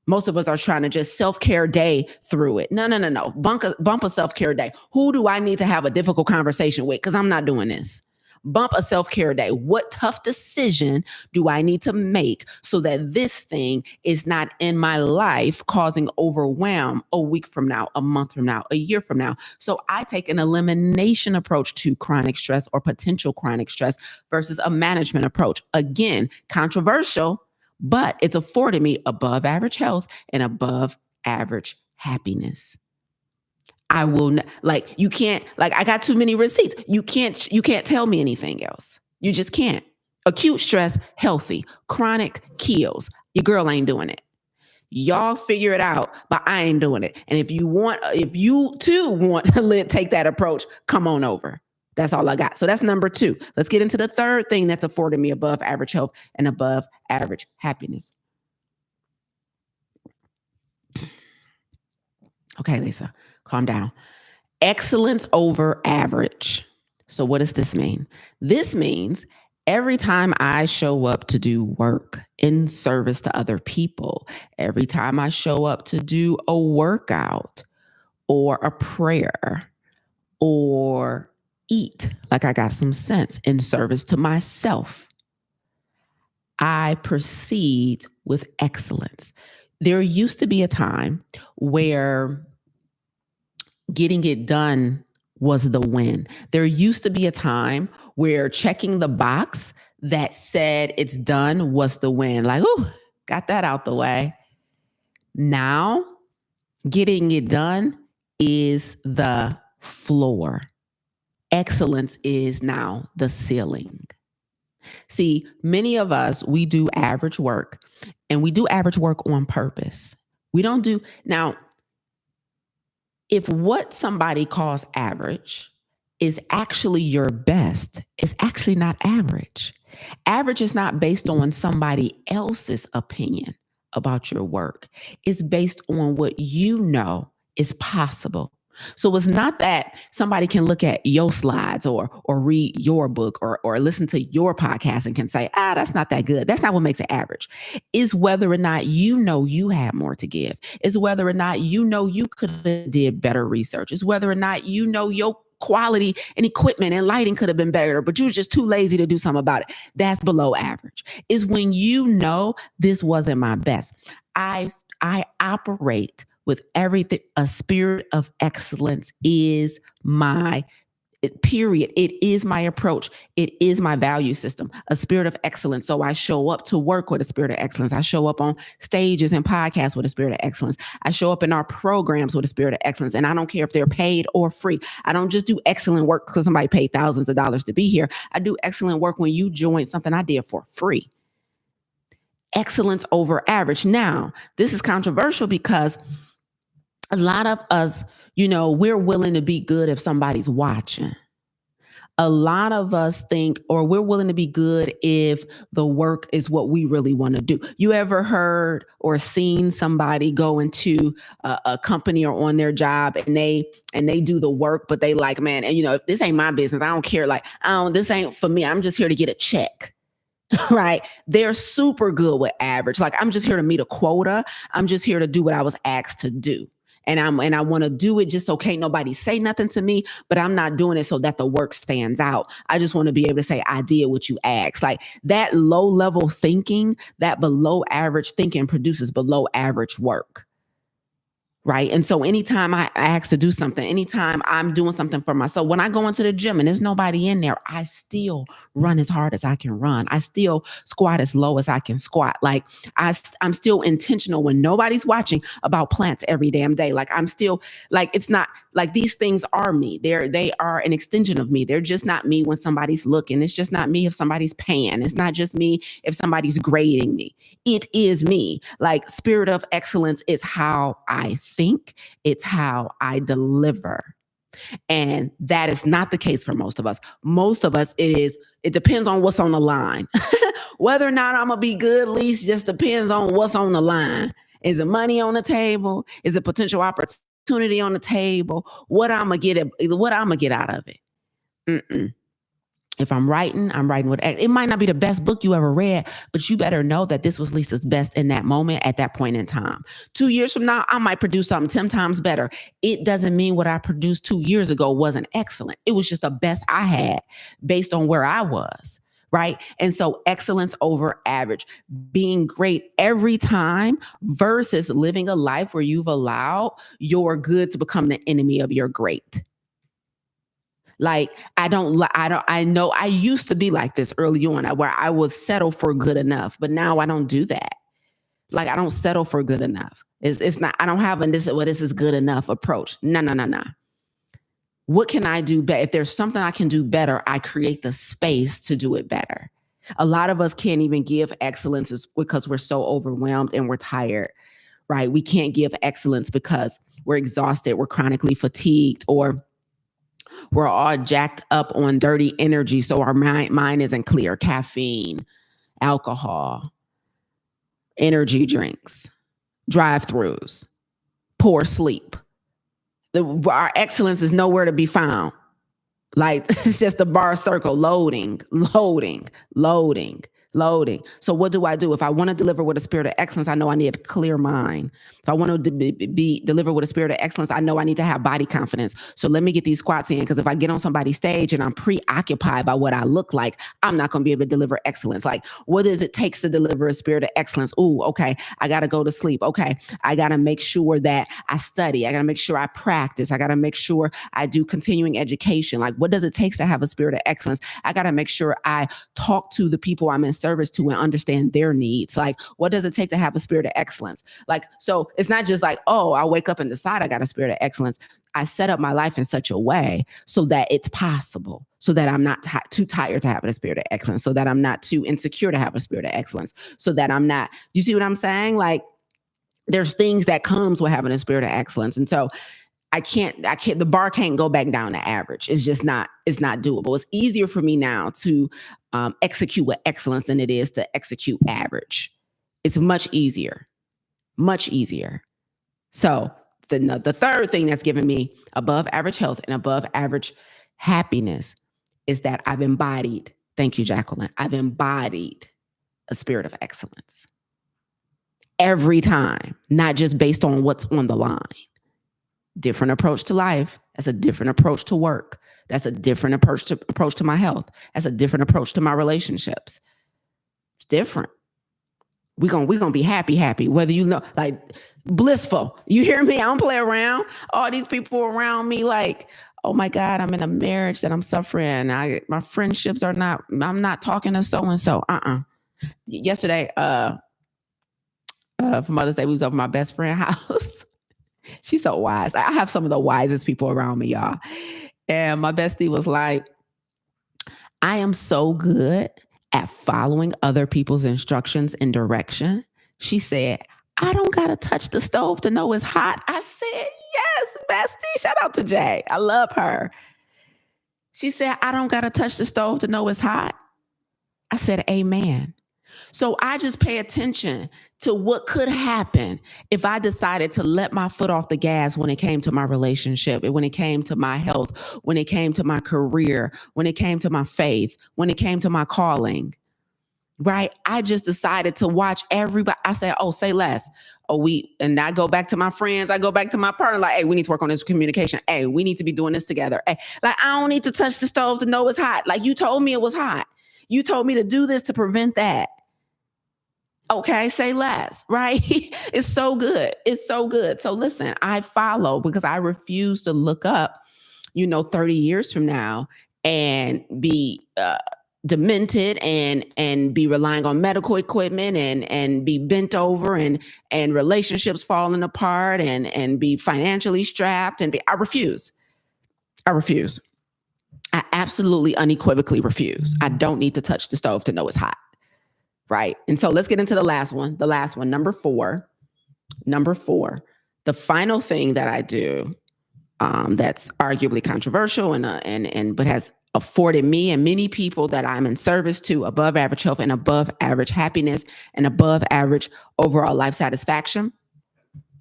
Most of us are trying to just self-care day through it. No. Bump a self-care day. Who do I need to have a difficult conversation with? Because I'm not doing this. Bump a self-care day. What tough decision do I need to make so that this thing is not in my life causing overwhelm a week from now, a month from now, a year from now? So I take an elimination approach to chronic stress or potential chronic stress versus a management approach. Again, controversial, but it's afforded me above average health and above average happiness. I will like, you can't, like, I got too many receipts. You can't tell me anything else. You just can't. Acute stress, healthy. Chronic kills. Your girl ain't doing it. Y'all figure it out, but I ain't doing it. And if you too want to take that approach, come on over. That's all I got. So that's number 2. Let's get into the third thing that's afforded me above average health and above average happiness. Okay, Lisa, calm down. Excellence over average. So what does this mean? This means every time I show up to do work in service to other people, every time I show up to do a workout or a prayer or eat like I got some sense in service to myself, I proceed with excellence. There used to be a time where getting it done was the win. There used to be a time where checking the box that said it's done was the win. Like, oh, got that out the way. Now, getting it done is the floor. Excellence is now the ceiling. See, many of us, we do average work, and we do average work on purpose. We don't do, now, if what somebody calls average is actually your best, it's actually not average. Average is not based on somebody else's opinion about your work. It's based on what you know is possible. So it's not that somebody can look at your slides or read your book or listen to your podcast and can say, that's not that good. That's not what makes it average. It's whether or not you know you have more to give. It's whether or not you know you could have did better research. It's whether or not you know your quality and equipment and lighting could have been better, but you were just too lazy to do something about it. That's below average. Is when you know this wasn't my best. I operate with everything. A spirit of excellence is my period. It is my approach. It is my value system, a spirit of excellence. So I show up to work with a spirit of excellence. I show up on stages and podcasts with a spirit of excellence. I show up in our programs with a spirit of excellence. And I don't care if they're paid or free. I don't just do excellent work because somebody paid thousands of dollars to be here. I do excellent work when you join something I did for free. Excellence over average. Now, this is controversial because a lot of us, we're willing to be good if somebody's watching. A lot of us think, or we're willing to be good if the work is what we really want to do. You ever heard or seen somebody go into a company or on their job and they do the work, but they like, man, and if this ain't my business, I don't care. Like, this ain't for me. I'm just here to get a check. Right? They're super good with average. Like, I'm just here to meet a quota. I'm just here to do what I was asked to do. And I want to do it just so can't nobody say nothing to me, but I'm not doing it so that the work stands out. I just want to be able to say, I did what you asked. Like, that low level thinking, that below average thinking produces below average work. Right. And so anytime I ask to do something, anytime I'm doing something for myself, when I go into the gym and there's nobody in there, I still run as hard as I can run. I still squat as low as I can squat. Like, I'm still intentional when nobody's watching about plants every damn day. Like, I'm still like, it's not like these things are me. They are an extension of me. They're just not me when somebody's looking. It's just not me if somebody's paying. It's not just me if somebody's grading me. It is me. Like, spirit of excellence is how I think, it's how I deliver. And that is not the case for most of us. Most of us, it depends on what's on the line. Whether or not I'm going to be good least just depends on what's on the line. Is it money on the table? Is it potential opportunity on the table? What I'm going to get out of it? Mm-mm. If I'm writing with, it might not be the best book you ever read, but you better know that this was Lisa's best in that moment at that point in time. 2 years from now, I might produce something 10 times better. It doesn't mean what I produced 2 years ago wasn't excellent. It was just the best I had based on where I was. Right. And so excellence over average, being great every time versus living a life where you've allowed your good to become the enemy of your great. Like, I know I used to be like this early on where I would settle for good enough, but now I don't do that. Like, I don't settle for good enough. It's not, I don't have this is good enough approach. No. What can I do better? If there's something I can do better, I create the space to do it better. A lot of us can't even give excellence because we're so overwhelmed and we're tired, right? We can't give excellence because we're exhausted, we're chronically fatigued, or we're all jacked up on dirty energy, so our mind isn't clear. Caffeine, alcohol, energy drinks, drive-thrus, poor sleep. Our excellence is nowhere to be found. Like, it's just a bar circle, loading. So what do I do? If I want to deliver with a spirit of excellence, I know I need a clear mind. If I want to deliver with a spirit of excellence, I know I need to have body confidence. So let me get these squats in, because if I get on somebody's stage and I'm preoccupied by what I look like, I'm not going to be able to deliver excellence. Like, what does it take to deliver a spirit of excellence? Ooh, okay, I got to go to sleep. Okay, I got to make sure that I study. I got to make sure I practice. I got to make sure I do continuing education. Like, what does it take to have a spirit of excellence? I got to make sure I talk to the people I'm in service to and understand their needs. Like, what does it take to have a spirit of excellence? Like, so it's not just like, oh, I wake up and decide I got a spirit of excellence. I set up my life in such a way so that it's possible, so that I'm not too tired to have a spirit of excellence, so that I'm not too insecure to have a spirit of excellence, so that I'm not, you see what I'm saying? Like, there's things that comes with having a spirit of excellence. And so I can't, the bar can't go back down to average. It's just not, it's not doable. It's easier for me now to execute with excellence than it is to execute average. It's much easier. So the third thing that's given me above average health and above average happiness is that I've embodied, thank you, Jacqueline, I've embodied a spirit of excellence every time, not just based on what's on the line. Different approach to life. That's a different approach to work. That's a different approach to my health. That's a different approach to my relationships. It's different. We're gonna be happy, whether you know, like, blissful. You hear me? I don't play around. All these people around me, like, oh my God, I'm in a marriage that I'm suffering. My friendships are not, I'm not talking to so-and-so. Yesterday, for Mother's Day, we was over my best friend's house. She's so wise. I have some of the wisest people around me, y'all. And my bestie was like, I am so good at following other people's instructions and direction. She said, I don't got to touch the stove to know it's hot. I said, yes, bestie. Shout out to Jay. I love her. She said, I don't got to touch the stove to know it's hot. I said, amen. So I just pay attention to what could happen if I decided to let my foot off the gas when it came to my relationship, when it came to my health, when it came to my career, when it came to my faith, when it came to my calling, right? I just decided to watch everybody. I said, oh, say less. And I go back to my friends. I go back to my partner, like, hey, we need to work on this communication. Hey, we need to be doing this together. Hey, like, I don't need to touch the stove to know it's hot. Like, you told me it was hot. You told me to do this to prevent that. Okay, say less, right? It's so good. It's so good. So listen, I follow because I refuse to look up, 30 years from now and be demented and be relying on medical equipment and be bent over and relationships falling apart and be financially strapped I refuse. I absolutely unequivocally refuse. I don't need to touch the stove to know it's hot. Right. And so let's get into the last one. Number four, The final thing that I do, that's arguably controversial and but has afforded me and many people that I'm in service to above average health and above average happiness and above average overall life satisfaction,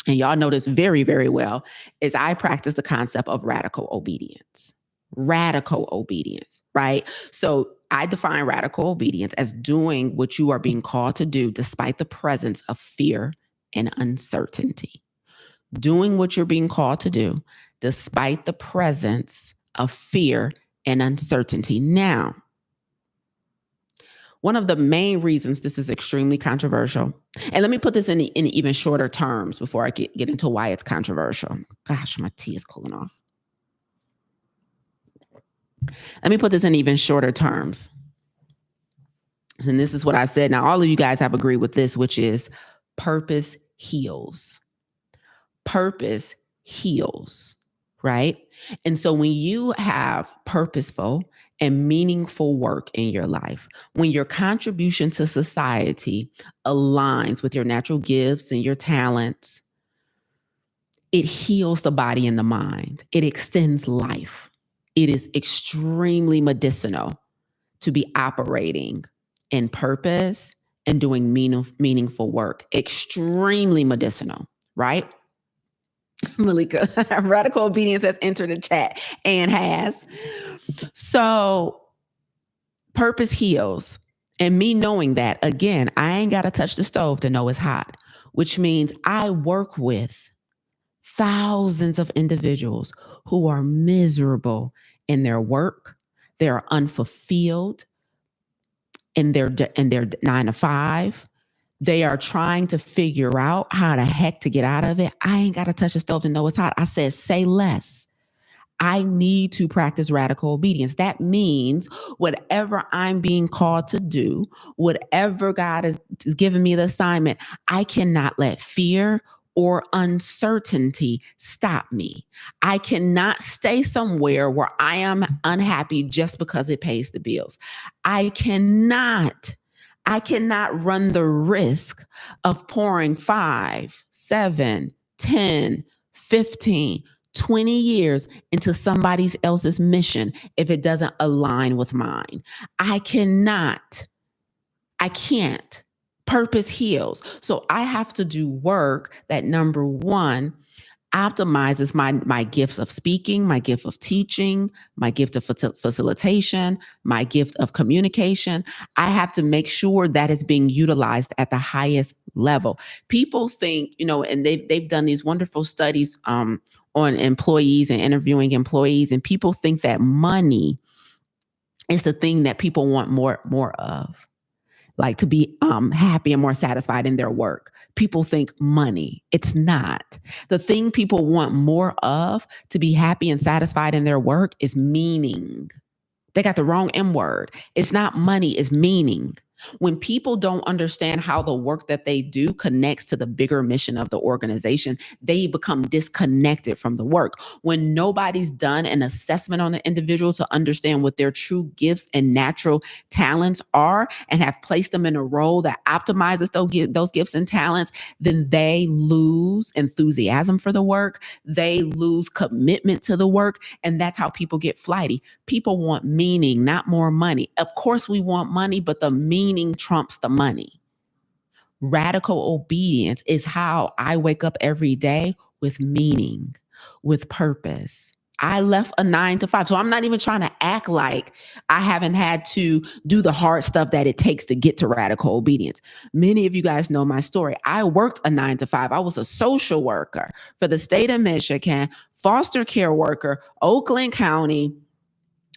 and y'all know this very, very well, is I practice the concept of radical obedience. Radical obedience, right? So I define radical obedience as doing what you are being called to do despite the presence of fear and uncertainty. Doing what you're being called to do despite the presence of fear and uncertainty. Now, one of the main reasons this is extremely controversial, and let me put this in even shorter terms before I get into why it's controversial. Gosh, my tea is cooling off. Let me put this in even shorter terms. And this is what I've said. Now, all of you guys have agreed with this, which is purpose heals. Purpose heals, right? And so when you have purposeful and meaningful work in your life, when your contribution to society aligns with your natural gifts and your talents, it heals the body and the mind. It extends life. It is extremely medicinal to be operating in purpose and doing meaningful work. Extremely medicinal, right? Malika, radical obedience has entered the chat and has. So purpose heals. And me knowing that, again, I ain't got to touch the stove to know it's hot, which means I work with thousands of individuals who are miserable in their work. They're unfulfilled in their 9 to 5. They are trying to figure out how the heck to get out of it. I ain't got to touch the stove to know it's hot. I said, say less. I need to practice radical obedience. That means whatever I'm being called to do, whatever God is giving me the assignment, I cannot let fear or uncertainty stop me. I cannot stay somewhere where I am unhappy just because it pays the bills. I cannot run the risk of pouring 5, 7, 10, 15, 20 years into somebody else's mission if it doesn't align with mine. I can't. Purpose heals. So I have to do work that, number one, optimizes my gifts of speaking, my gift of teaching, my gift of facilitation, my gift of communication. I have to make sure that is being utilized at the highest level. People think, and they've done these wonderful studies on employees and interviewing employees, and people think that money is the thing that people want more of. Like to be happy and more satisfied in their work. People think money. It's not. The thing people want more of to be happy and satisfied in their work is meaning. They got the wrong M word. It's not money, it's meaning. When people don't understand how the work that they do connects to the bigger mission of the organization, they become disconnected from the work. When nobody's done an assessment on the individual to understand what their true gifts and natural talents are and have placed them in a role that optimizes those gifts and talents, then they lose enthusiasm for the work. They lose commitment to the work. And that's how people get flighty. People want meaning, not more money. Of course, we want money, but the meaning trumps the money. Radical obedience is how I wake up every day with meaning, with purpose. I left a 9 to 5. So I'm not even trying to act like I haven't had to do the hard stuff that it takes to get to radical obedience. Many of you guys know my story. I worked a 9 to 5. I was a social worker for the state of Michigan, foster care worker, Oakland County,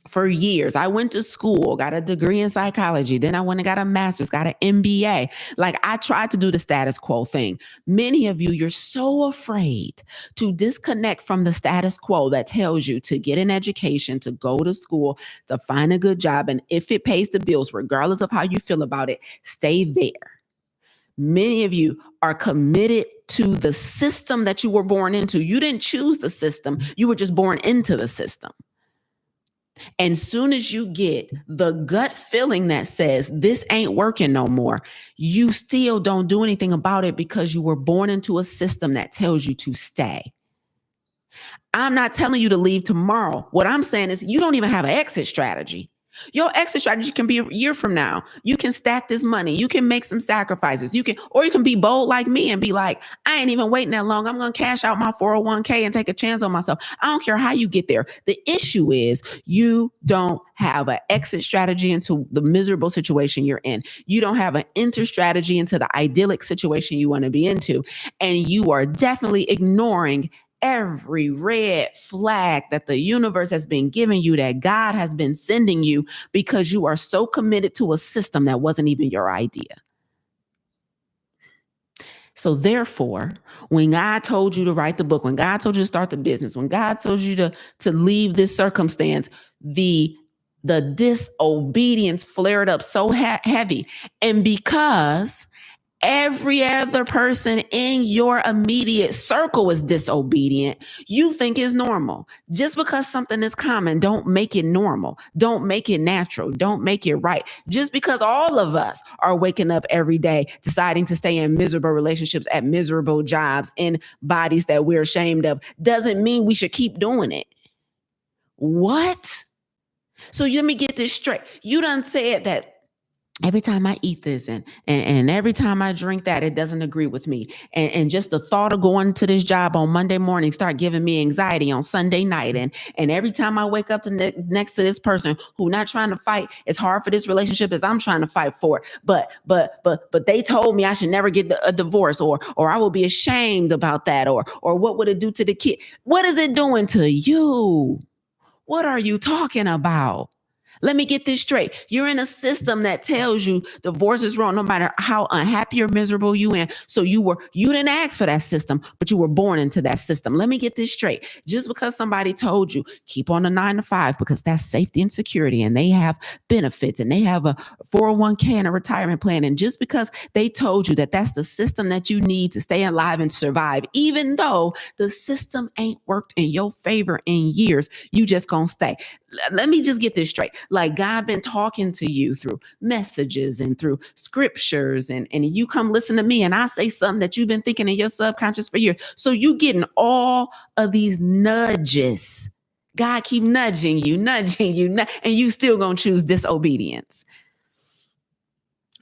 for years. I went to school, got a degree in psychology. Then I went and got a master's, got an MBA. Like I tried to do the status quo thing. Many of you, you're so afraid to disconnect from the status quo that tells you to get an education, to go to school, to find a good job. And if it pays the bills, regardless of how you feel about it, stay there. Many of you are committed to the system that you were born into. You didn't choose the system. You were just born into the system. And soon as you get the gut feeling that says this ain't working no more, you still don't do anything about it because you were born into a system that tells you to stay. I'm not telling you to leave tomorrow. What I'm saying is you don't even have an exit strategy. Your exit strategy can be a year from now. You can stack this money. You can make some sacrifices. Or you can be bold like me and be like, I ain't even waiting that long. I'm going to cash out my 401k and take a chance on myself. I don't care how you get there. The issue is you don't have an exit strategy into the miserable situation you're in. You don't have an enter strategy into the idyllic situation you want to be into. And you are definitely ignoring every red flag that the universe has been giving you, that God has been sending you, because you are so committed to a system that wasn't even your idea. So therefore, when God told you to write the book, when God told you to start the business, when God told you to leave this circumstance, the disobedience flared up so heavy. And because every other person in your immediate circle is disobedient, you think it's normal. Just because something is common, don't make it normal. Don't make it natural. Don't make it right. Just because all of us are waking up every day deciding to stay in miserable relationships at miserable jobs in bodies that we're ashamed of doesn't mean we should keep doing it. What? So let me get this straight. You done said that every time I eat this and every time I drink that, it doesn't agree with me. And just the thought of going to this job on Monday morning start giving me anxiety on Sunday night. And every time I wake up to next to this person who not trying to fight as hard for this relationship as I'm trying to fight for it. But they told me I should never get a divorce, or I will be ashamed about that, or what would it do to the kid? What is it doing to you? What are you talking about? Let me get this straight. You're in a system that tells you divorce is wrong, no matter how unhappy or miserable you are. So you didn't ask for that system, but you were born into that system. Let me get this straight. Just because somebody told you keep on the 9 to 5 because that's safety and security, and they have benefits, and they have a 401k and a retirement plan, and just because they told you that that's the system that you need to stay alive and survive, even though the system ain't worked in your favor in years, you just gonna stay. Let me just get this straight. Like God been talking to you through messages and through scriptures, and you come listen to me and I say something that you've been thinking in your subconscious for years. So you getting all of these nudges. God keep nudging you, and you still gonna choose disobedience.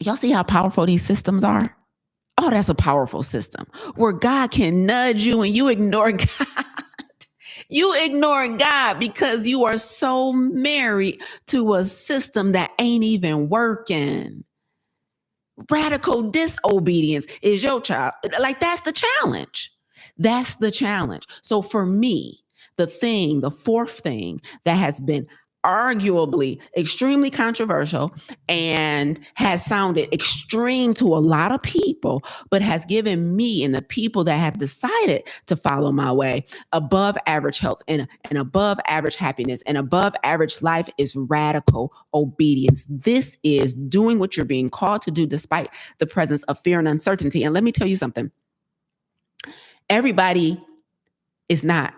Y'all see how powerful these systems are? Oh, that's a powerful system where God can nudge you and you ignore God. You ignore God because you are so married to a system that ain't even working. Radical disobedience is your child. Like, that's the challenge. That's the challenge. So for me, the fourth thing that has been arguably extremely controversial and has sounded extreme to a lot of people, but has given me and the people that have decided to follow my way above average health and above average happiness and above average life is radical obedience. This is doing what you're being called to do despite the presence of fear and uncertainty. And let me tell you something. Everybody is not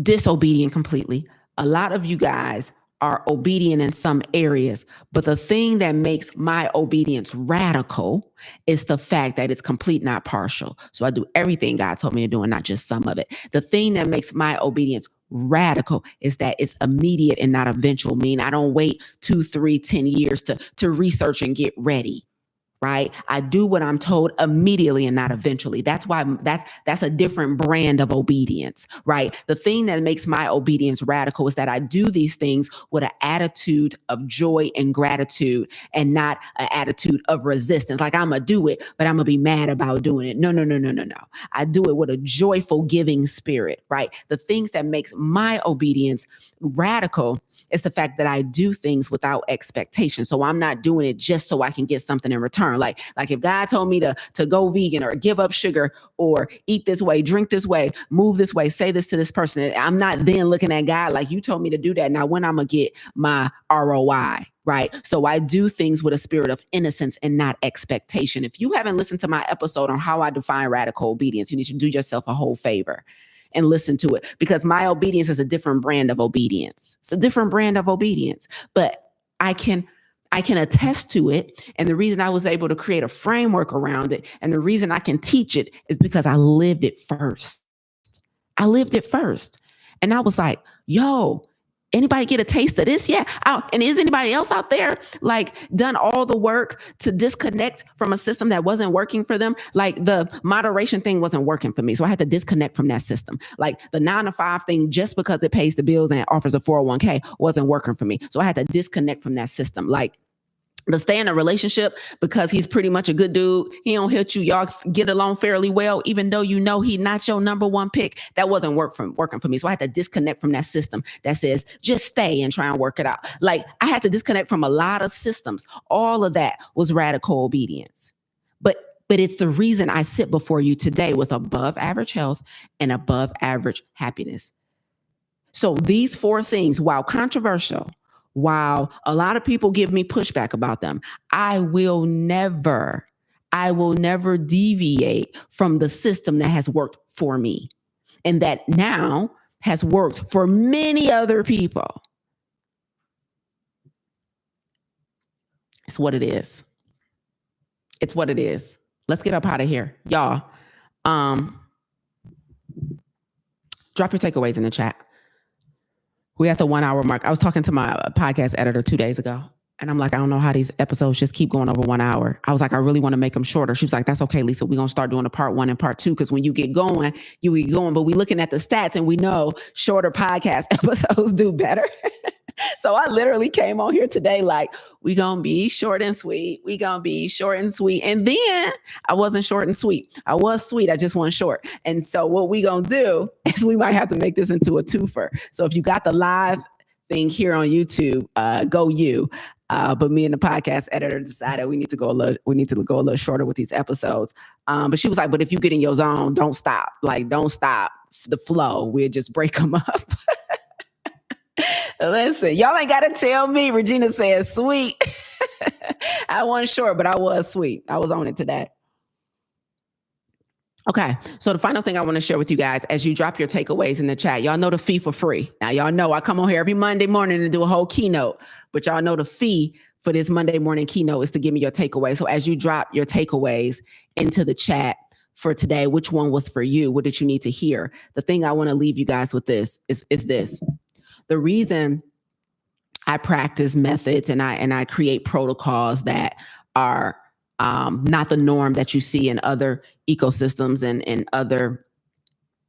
disobedient completely. A lot of you guys are obedient in some areas, but the thing that makes my obedience radical is the fact that it's complete, not partial. So I do everything God told me to do and not just some of it. The thing that makes my obedience radical is that it's immediate and not eventual. Meaning I don't wait 2, 3, 10 years to research and get ready. Right? I do what I'm told immediately and not eventually. That's why that's a different brand of obedience, right? The thing that makes my obedience radical is that I do these things with an attitude of joy and gratitude and not an attitude of resistance. Like I'm going to do it, but I'm going to be mad about doing it. No. I do it with a joyful giving spirit, right? The things that makes my obedience radical is the fact that I do things without expectation. So I'm not doing it just so I can get something in return. Like if God told me to go vegan or give up sugar or eat this way, drink this way, move this way, say this to this person, I'm not then looking at God like you told me to do that. Now when I'm going to get my ROI, right? So I do things with a spirit of innocence and not expectation. If you haven't listened to my episode on how I define radical obedience, you need to do yourself a whole favor and listen to it, because my obedience is a different brand of obedience. It's a different brand of obedience, but I can attest to it. And the reason I was able to create a framework around it, and the reason I can teach it, is because I lived it first. I lived it first. And I was like, yo, anybody get a taste of this? Yeah. And is anybody else out there like done all the work to disconnect from a system that wasn't working for them? Like the moderation thing wasn't working for me. So I had to disconnect from that system. Like the 9 to 5 thing, just because it pays the bills and offers a 401k, wasn't working for me. So I had to disconnect from that system. Like the stay in a relationship because he's pretty much a good dude. He don't hit you. Y'all get along fairly well, even though you know he's not your number one pick. That wasn't working for me. So I had to disconnect from that system that says just stay and try and work it out. Like I had to disconnect from a lot of systems. All of that was radical obedience. But it's the reason I sit before you today with above average health and above average happiness. So these 4 things, while controversial, while a lot of people give me pushback about them, I will never deviate from the system that has worked for me and that now has worked for many other people. It's what it is. It's what it is. Let's get up out of here. Y'all, drop your takeaways in the chat. We're at the 1 hour mark. I was talking to my podcast editor 2 days ago, and I'm like, I don't know how these episodes just keep going over 1 hour. I was like, I really want to make them shorter. She was like, that's okay, Lisa. We're going to start doing a part 1 and part 2, because when you get going, you get going. But we're looking at the stats, and we know shorter podcast episodes do better. So I literally came on here today like, we going to be short and sweet. We going to be short and sweet. And then I wasn't short and sweet. I was sweet. I just wasn't short. And so what we going to do is we might have to make this into a twofer. So if you got the live thing here on YouTube, go you. But me and the podcast editor decided we need to go a little shorter with these episodes. But she was like, but if you get in your zone, don't stop. Like, don't stop the flow. We'll just break them up. Listen, y'all ain't got to tell me. Regina says sweet. I wasn't short, but I was sweet. I was on it today. Okay, so the final thing I want to share with you guys as you drop your takeaways in the chat, y'all know the fee for free. Now, y'all know I come on here every Monday morning and do a whole keynote, but y'all know the fee for this Monday morning keynote is to give me your takeaway. So as you drop your takeaways into the chat for today, which one was for you? What did you need to hear? The thing I want to leave you guys with is this. The reason I practice methods and I create protocols that are not the norm that you see in other ecosystems and other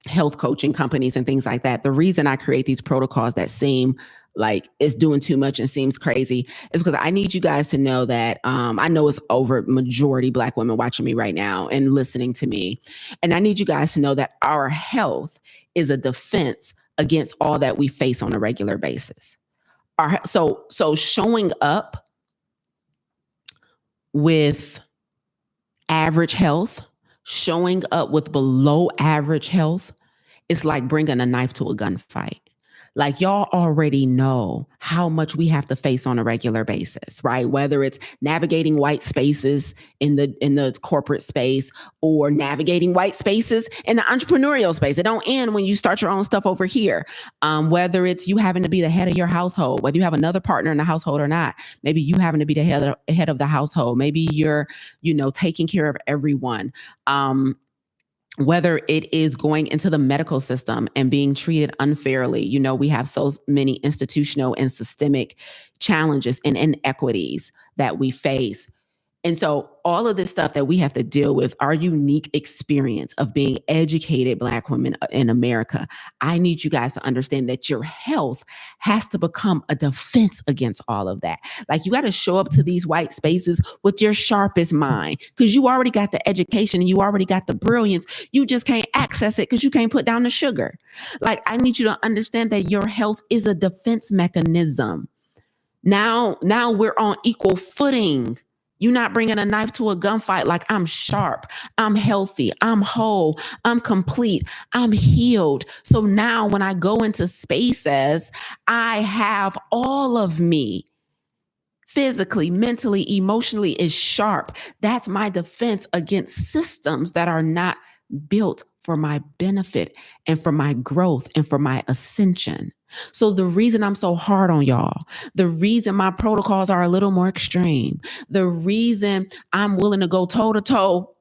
health coaching companies and things like that. The reason I create these protocols that seem like it's doing too much and seems crazy is because I need you guys to know that I know it's over majority Black women watching me right now and listening to me. And I need you guys to know that our health is a defense against all that we face on a regular basis. So showing up with average health, showing up with below average health, it's like bringing a knife to a gunfight. Like y'all already know how much we have to face on a regular basis, right? Whether it's navigating white spaces in the corporate space or navigating white spaces in the entrepreneurial space. It don't end when you start your own stuff over here. Whether it's you having to be the head of your household, whether you have another partner in the household or not, maybe you having to be the head of the household. Maybe you're, taking care of everyone. Whether it is going into the medical system and being treated unfairly. We have so many institutional and systemic challenges and inequities that we face. And so all of this stuff that we have to deal with, our unique experience of being educated Black women in America, I need you guys to understand that your health has to become a defense against all of that. Like you got to show up to these white spaces with your sharpest mind because you already got the education and you already got the brilliance. You just can't access it because you can't put down the sugar. Like I need you to understand that your health is a defense mechanism. Now we're on equal footing. You're not bringing a knife to a gunfight like I'm sharp, I'm healthy, I'm whole, I'm complete, I'm healed. So now when I go into spaces, I have all of me physically, mentally, emotionally is sharp. That's my defense against systems that are not built for my benefit and for my growth and for my ascension. So the reason I'm so hard on y'all, the reason my protocols are a little more extreme, the reason I'm willing to go toe to toe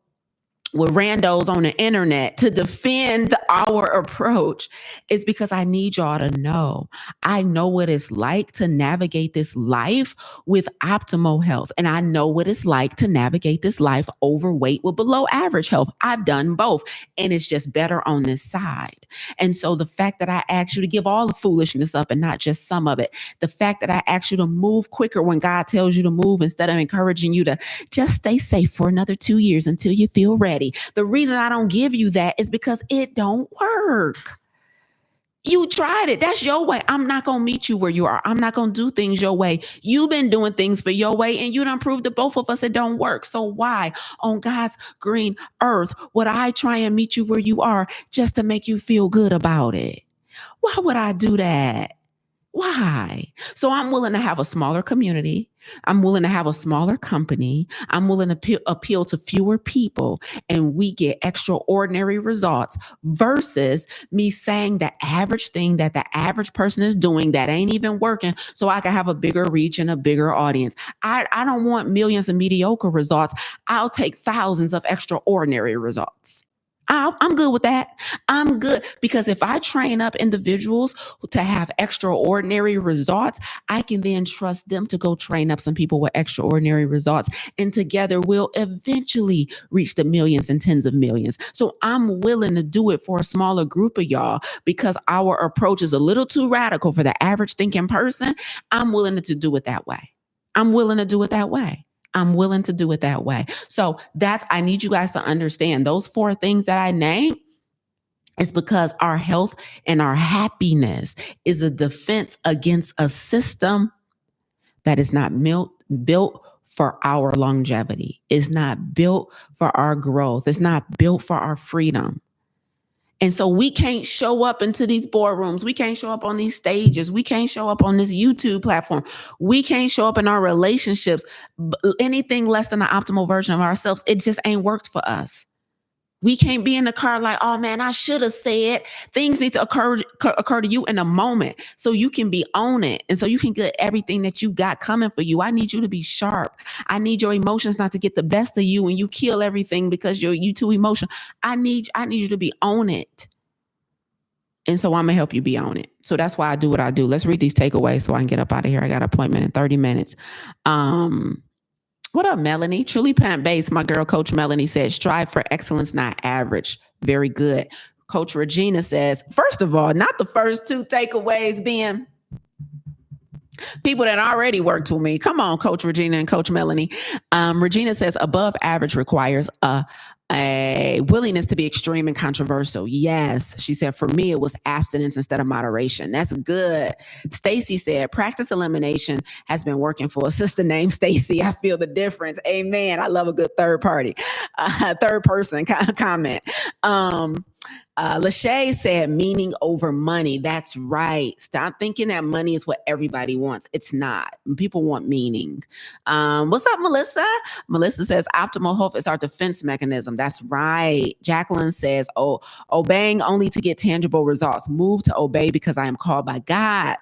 with randos on the internet to defend our approach is because I need y'all to know. I know what it's like to navigate this life with optimal health. And I know what it's like to navigate this life overweight with below average health. I've done both, and it's just better on this side. And so the fact that I asked you to give all the foolishness up and not just some of it, the fact that I asked you to move quicker when God tells you to move instead of encouraging you to just stay safe for another 2 years until you feel ready. The reason I don't give you that is because it don't work. You tried it. That's your way. I'm not going to meet you where you are. I'm not going to do things your way. You've been doing things for your way, and you done proved to both of us it don't work. So why on God's green earth would I try and meet you where you are just to make you feel good about it? Why would I do that? Why? So I'm willing to have a smaller community. I'm willing to have a smaller company. I'm willing to appeal to fewer people, and we get extraordinary results versus me saying the average thing that the average person is doing that ain't even working so I can have a bigger reach and a bigger audience. I don't want millions of mediocre results. I'll take thousands of extraordinary results. I'm good with that. I'm good because if I train up individuals to have extraordinary results, I can then trust them to go train up some people with extraordinary results. And together we'll eventually reach the millions and tens of millions. So I'm willing to do it for a smaller group of y'all because our approach is a little too radical for the average thinking person. I'm willing to do it that way. I'm willing to do it that way. I'm willing to do it that way. So I need you guys to understand those 4 things that I named is because our health and our happiness is a defense against a system that is not built for our longevity. It's not built for our growth. It's not built for our freedom. And so we can't show up into these boardrooms. We can't show up on these stages. We can't show up on this YouTube platform. We can't show up in our relationships. Anything less than the optimal version of ourselves, it just ain't worked for us. We can't be in the car like, oh man, I should have said. Things need to occur to you in a moment so you can be on it. And so you can get everything that you got coming for you. I need you to be sharp. I need your emotions not to get the best of you and you kill everything because you too emotional. I need you to be on it. And so I'm going to help you be on it. So that's why I do what I do. Let's read these takeaways so I can get up out of here. I got an appointment in 30 minutes. What up, Melanie? Truly plant-based. My girl, Coach Melanie said, strive for excellence, not average. Very good. Coach Regina says, first of all, not the first 2 takeaways being people that already worked with me. Come on, Coach Regina and Coach Melanie. Regina says, above average requires a willingness to be extreme and controversial. Yes, she said, for me, it was abstinence instead of moderation. That's good. Stacy said, practice elimination has been working for a sister named Stacy. I feel the difference. Amen. I love a good third person comment. Lachey said, meaning over money. That's right. Stop thinking that money is what everybody wants. It's not. People want meaning. What's up, Melissa? Melissa says, optimal health is our defense mechanism. That's right. Jacqueline says, obeying only to get tangible results. Move to obey because I am called by God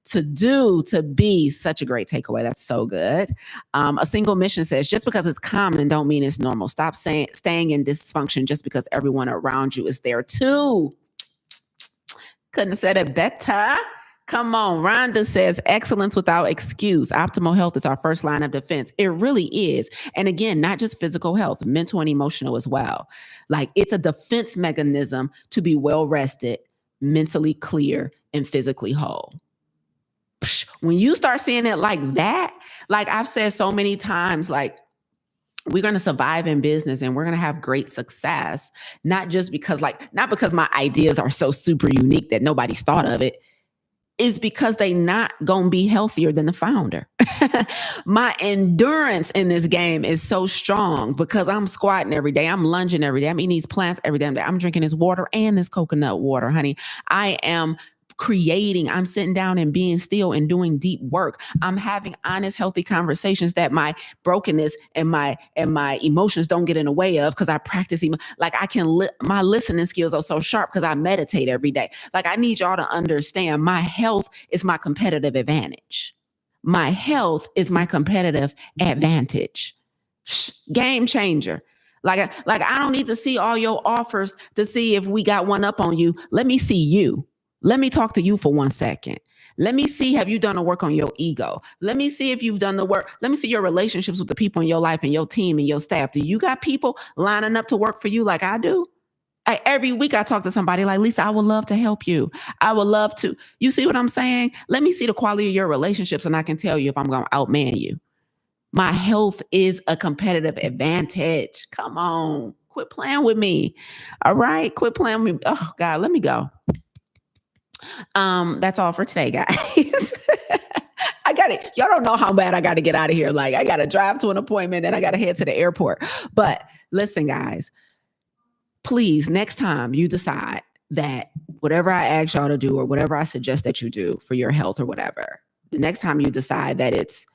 to be. Such a great takeaway. That's so good. A single mission says, just because it's common don't mean it's normal. Stop staying in dysfunction just because everyone around you is there too. Couldn't have said it better. Come on. Rhonda says, excellence without excuse. Optimal health is our first line of defense. It really is. And again, not just physical health, mental and emotional as well. Like, it's a defense mechanism to be well rested, mentally clear, and physically whole. When you start seeing it like that, like I've said so many times, like, we're going to survive in business and we're going to have great success, not because my ideas are so super unique that nobody's thought of it. Is because they not going to be healthier than the founder. My endurance in this game is so strong because I'm squatting every day. I'm lunging every day. I'm eating these plants every damn day. I'm drinking this water and this coconut water, honey. I am creating. I'm sitting down and being still and doing deep work. I'm having honest, healthy conversations that my brokenness and my emotions don't get in the way of, because I practice. Like I can, my listening skills are so sharp because I meditate every day. Like I need y'all to understand, my health is my competitive advantage. My health is my competitive advantage. Game changer. Like I don't need to see all your offers to see if we got one up on you. Let me see you. Let me talk to you for 1 second. Let me see, have you done the work on your ego? Let me see if you've done the work. Let me see your relationships with the people in your life and your team and your staff. Do you got people lining up to work for you like I do? Every week I talk to somebody like, Lisa, I would love to help you. I would love to. You see what I'm saying? Let me see the quality of your relationships and I can tell you if I'm going to outman you. My health is a competitive advantage. Come on. Quit playing with me. All right. Quit playing with me. Oh, God, let me go. That's all for today, guys. I got it. Y'all don't know how bad I got to get out of here. Like, I got to drive to an appointment, then I got to head to the airport. But listen, guys, please, next time you decide that whatever I ask y'all to do or whatever I suggest that you do for your health or whatever, the next time you decide that it's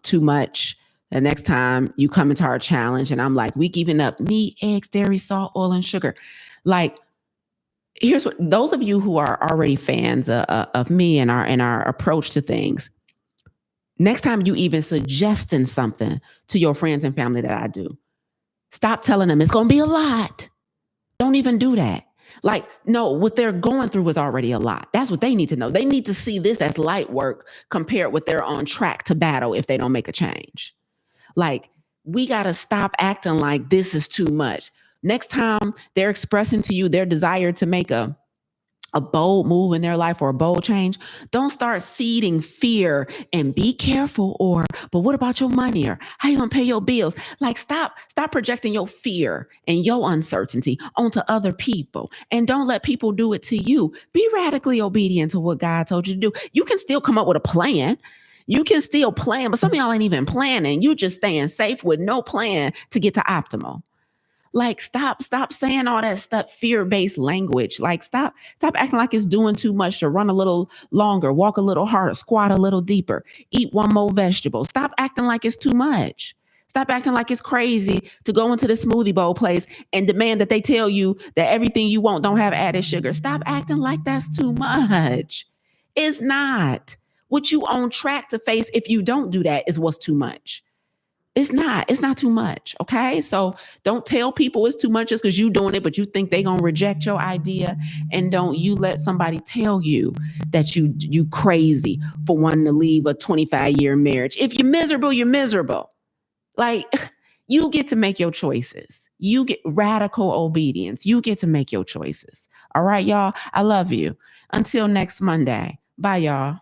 too much, the next time you come into our challenge and I'm like, we giving up meat, eggs, dairy, salt, oil, and sugar. Like, here's what, those of you who are already fans of me and our approach to things, next time you even suggesting something to your friends and family that I do, stop telling them it's going to be a lot. Don't even do that. Like, no, what they're going through is already a lot. That's what they need to know. They need to see this as light work compared with they're on track to battle if they don't make a change. Like, we got to stop acting like this is too much. Next time they're expressing to you their desire to make a bold move in their life or a bold change, don't start seeding fear and be careful, or, but what about your money, or how you gonna pay your bills? Like, stop projecting your fear and your uncertainty onto other people, and don't let people do it to you. Be radically obedient to what God told you to do. You can still come up with a plan. You can still plan, but some of y'all ain't even planning. You just staying safe with no plan to get to optimal. Like, stop saying all that stuff, fear-based language. Like, stop acting like it's doing too much to run a little longer, walk a little harder, squat a little deeper, eat one more vegetable. Stop acting like it's too much. Stop acting like it's crazy to go into the smoothie bowl place and demand that they tell you that everything you want don't have added sugar. Stop acting like that's too much. It's not. What you on track to face if you don't do that is what's too much. It's not too much. Okay. So don't tell people it's too much just because you're doing it, but you think they're going to reject your idea. And don't you let somebody tell you that you crazy for wanting to leave a 25-year marriage. If you're miserable, you're miserable. Like, you get to make your choices. You get radical obedience. You get to make your choices. All right, y'all. I love you. Until next Monday. Bye, y'all.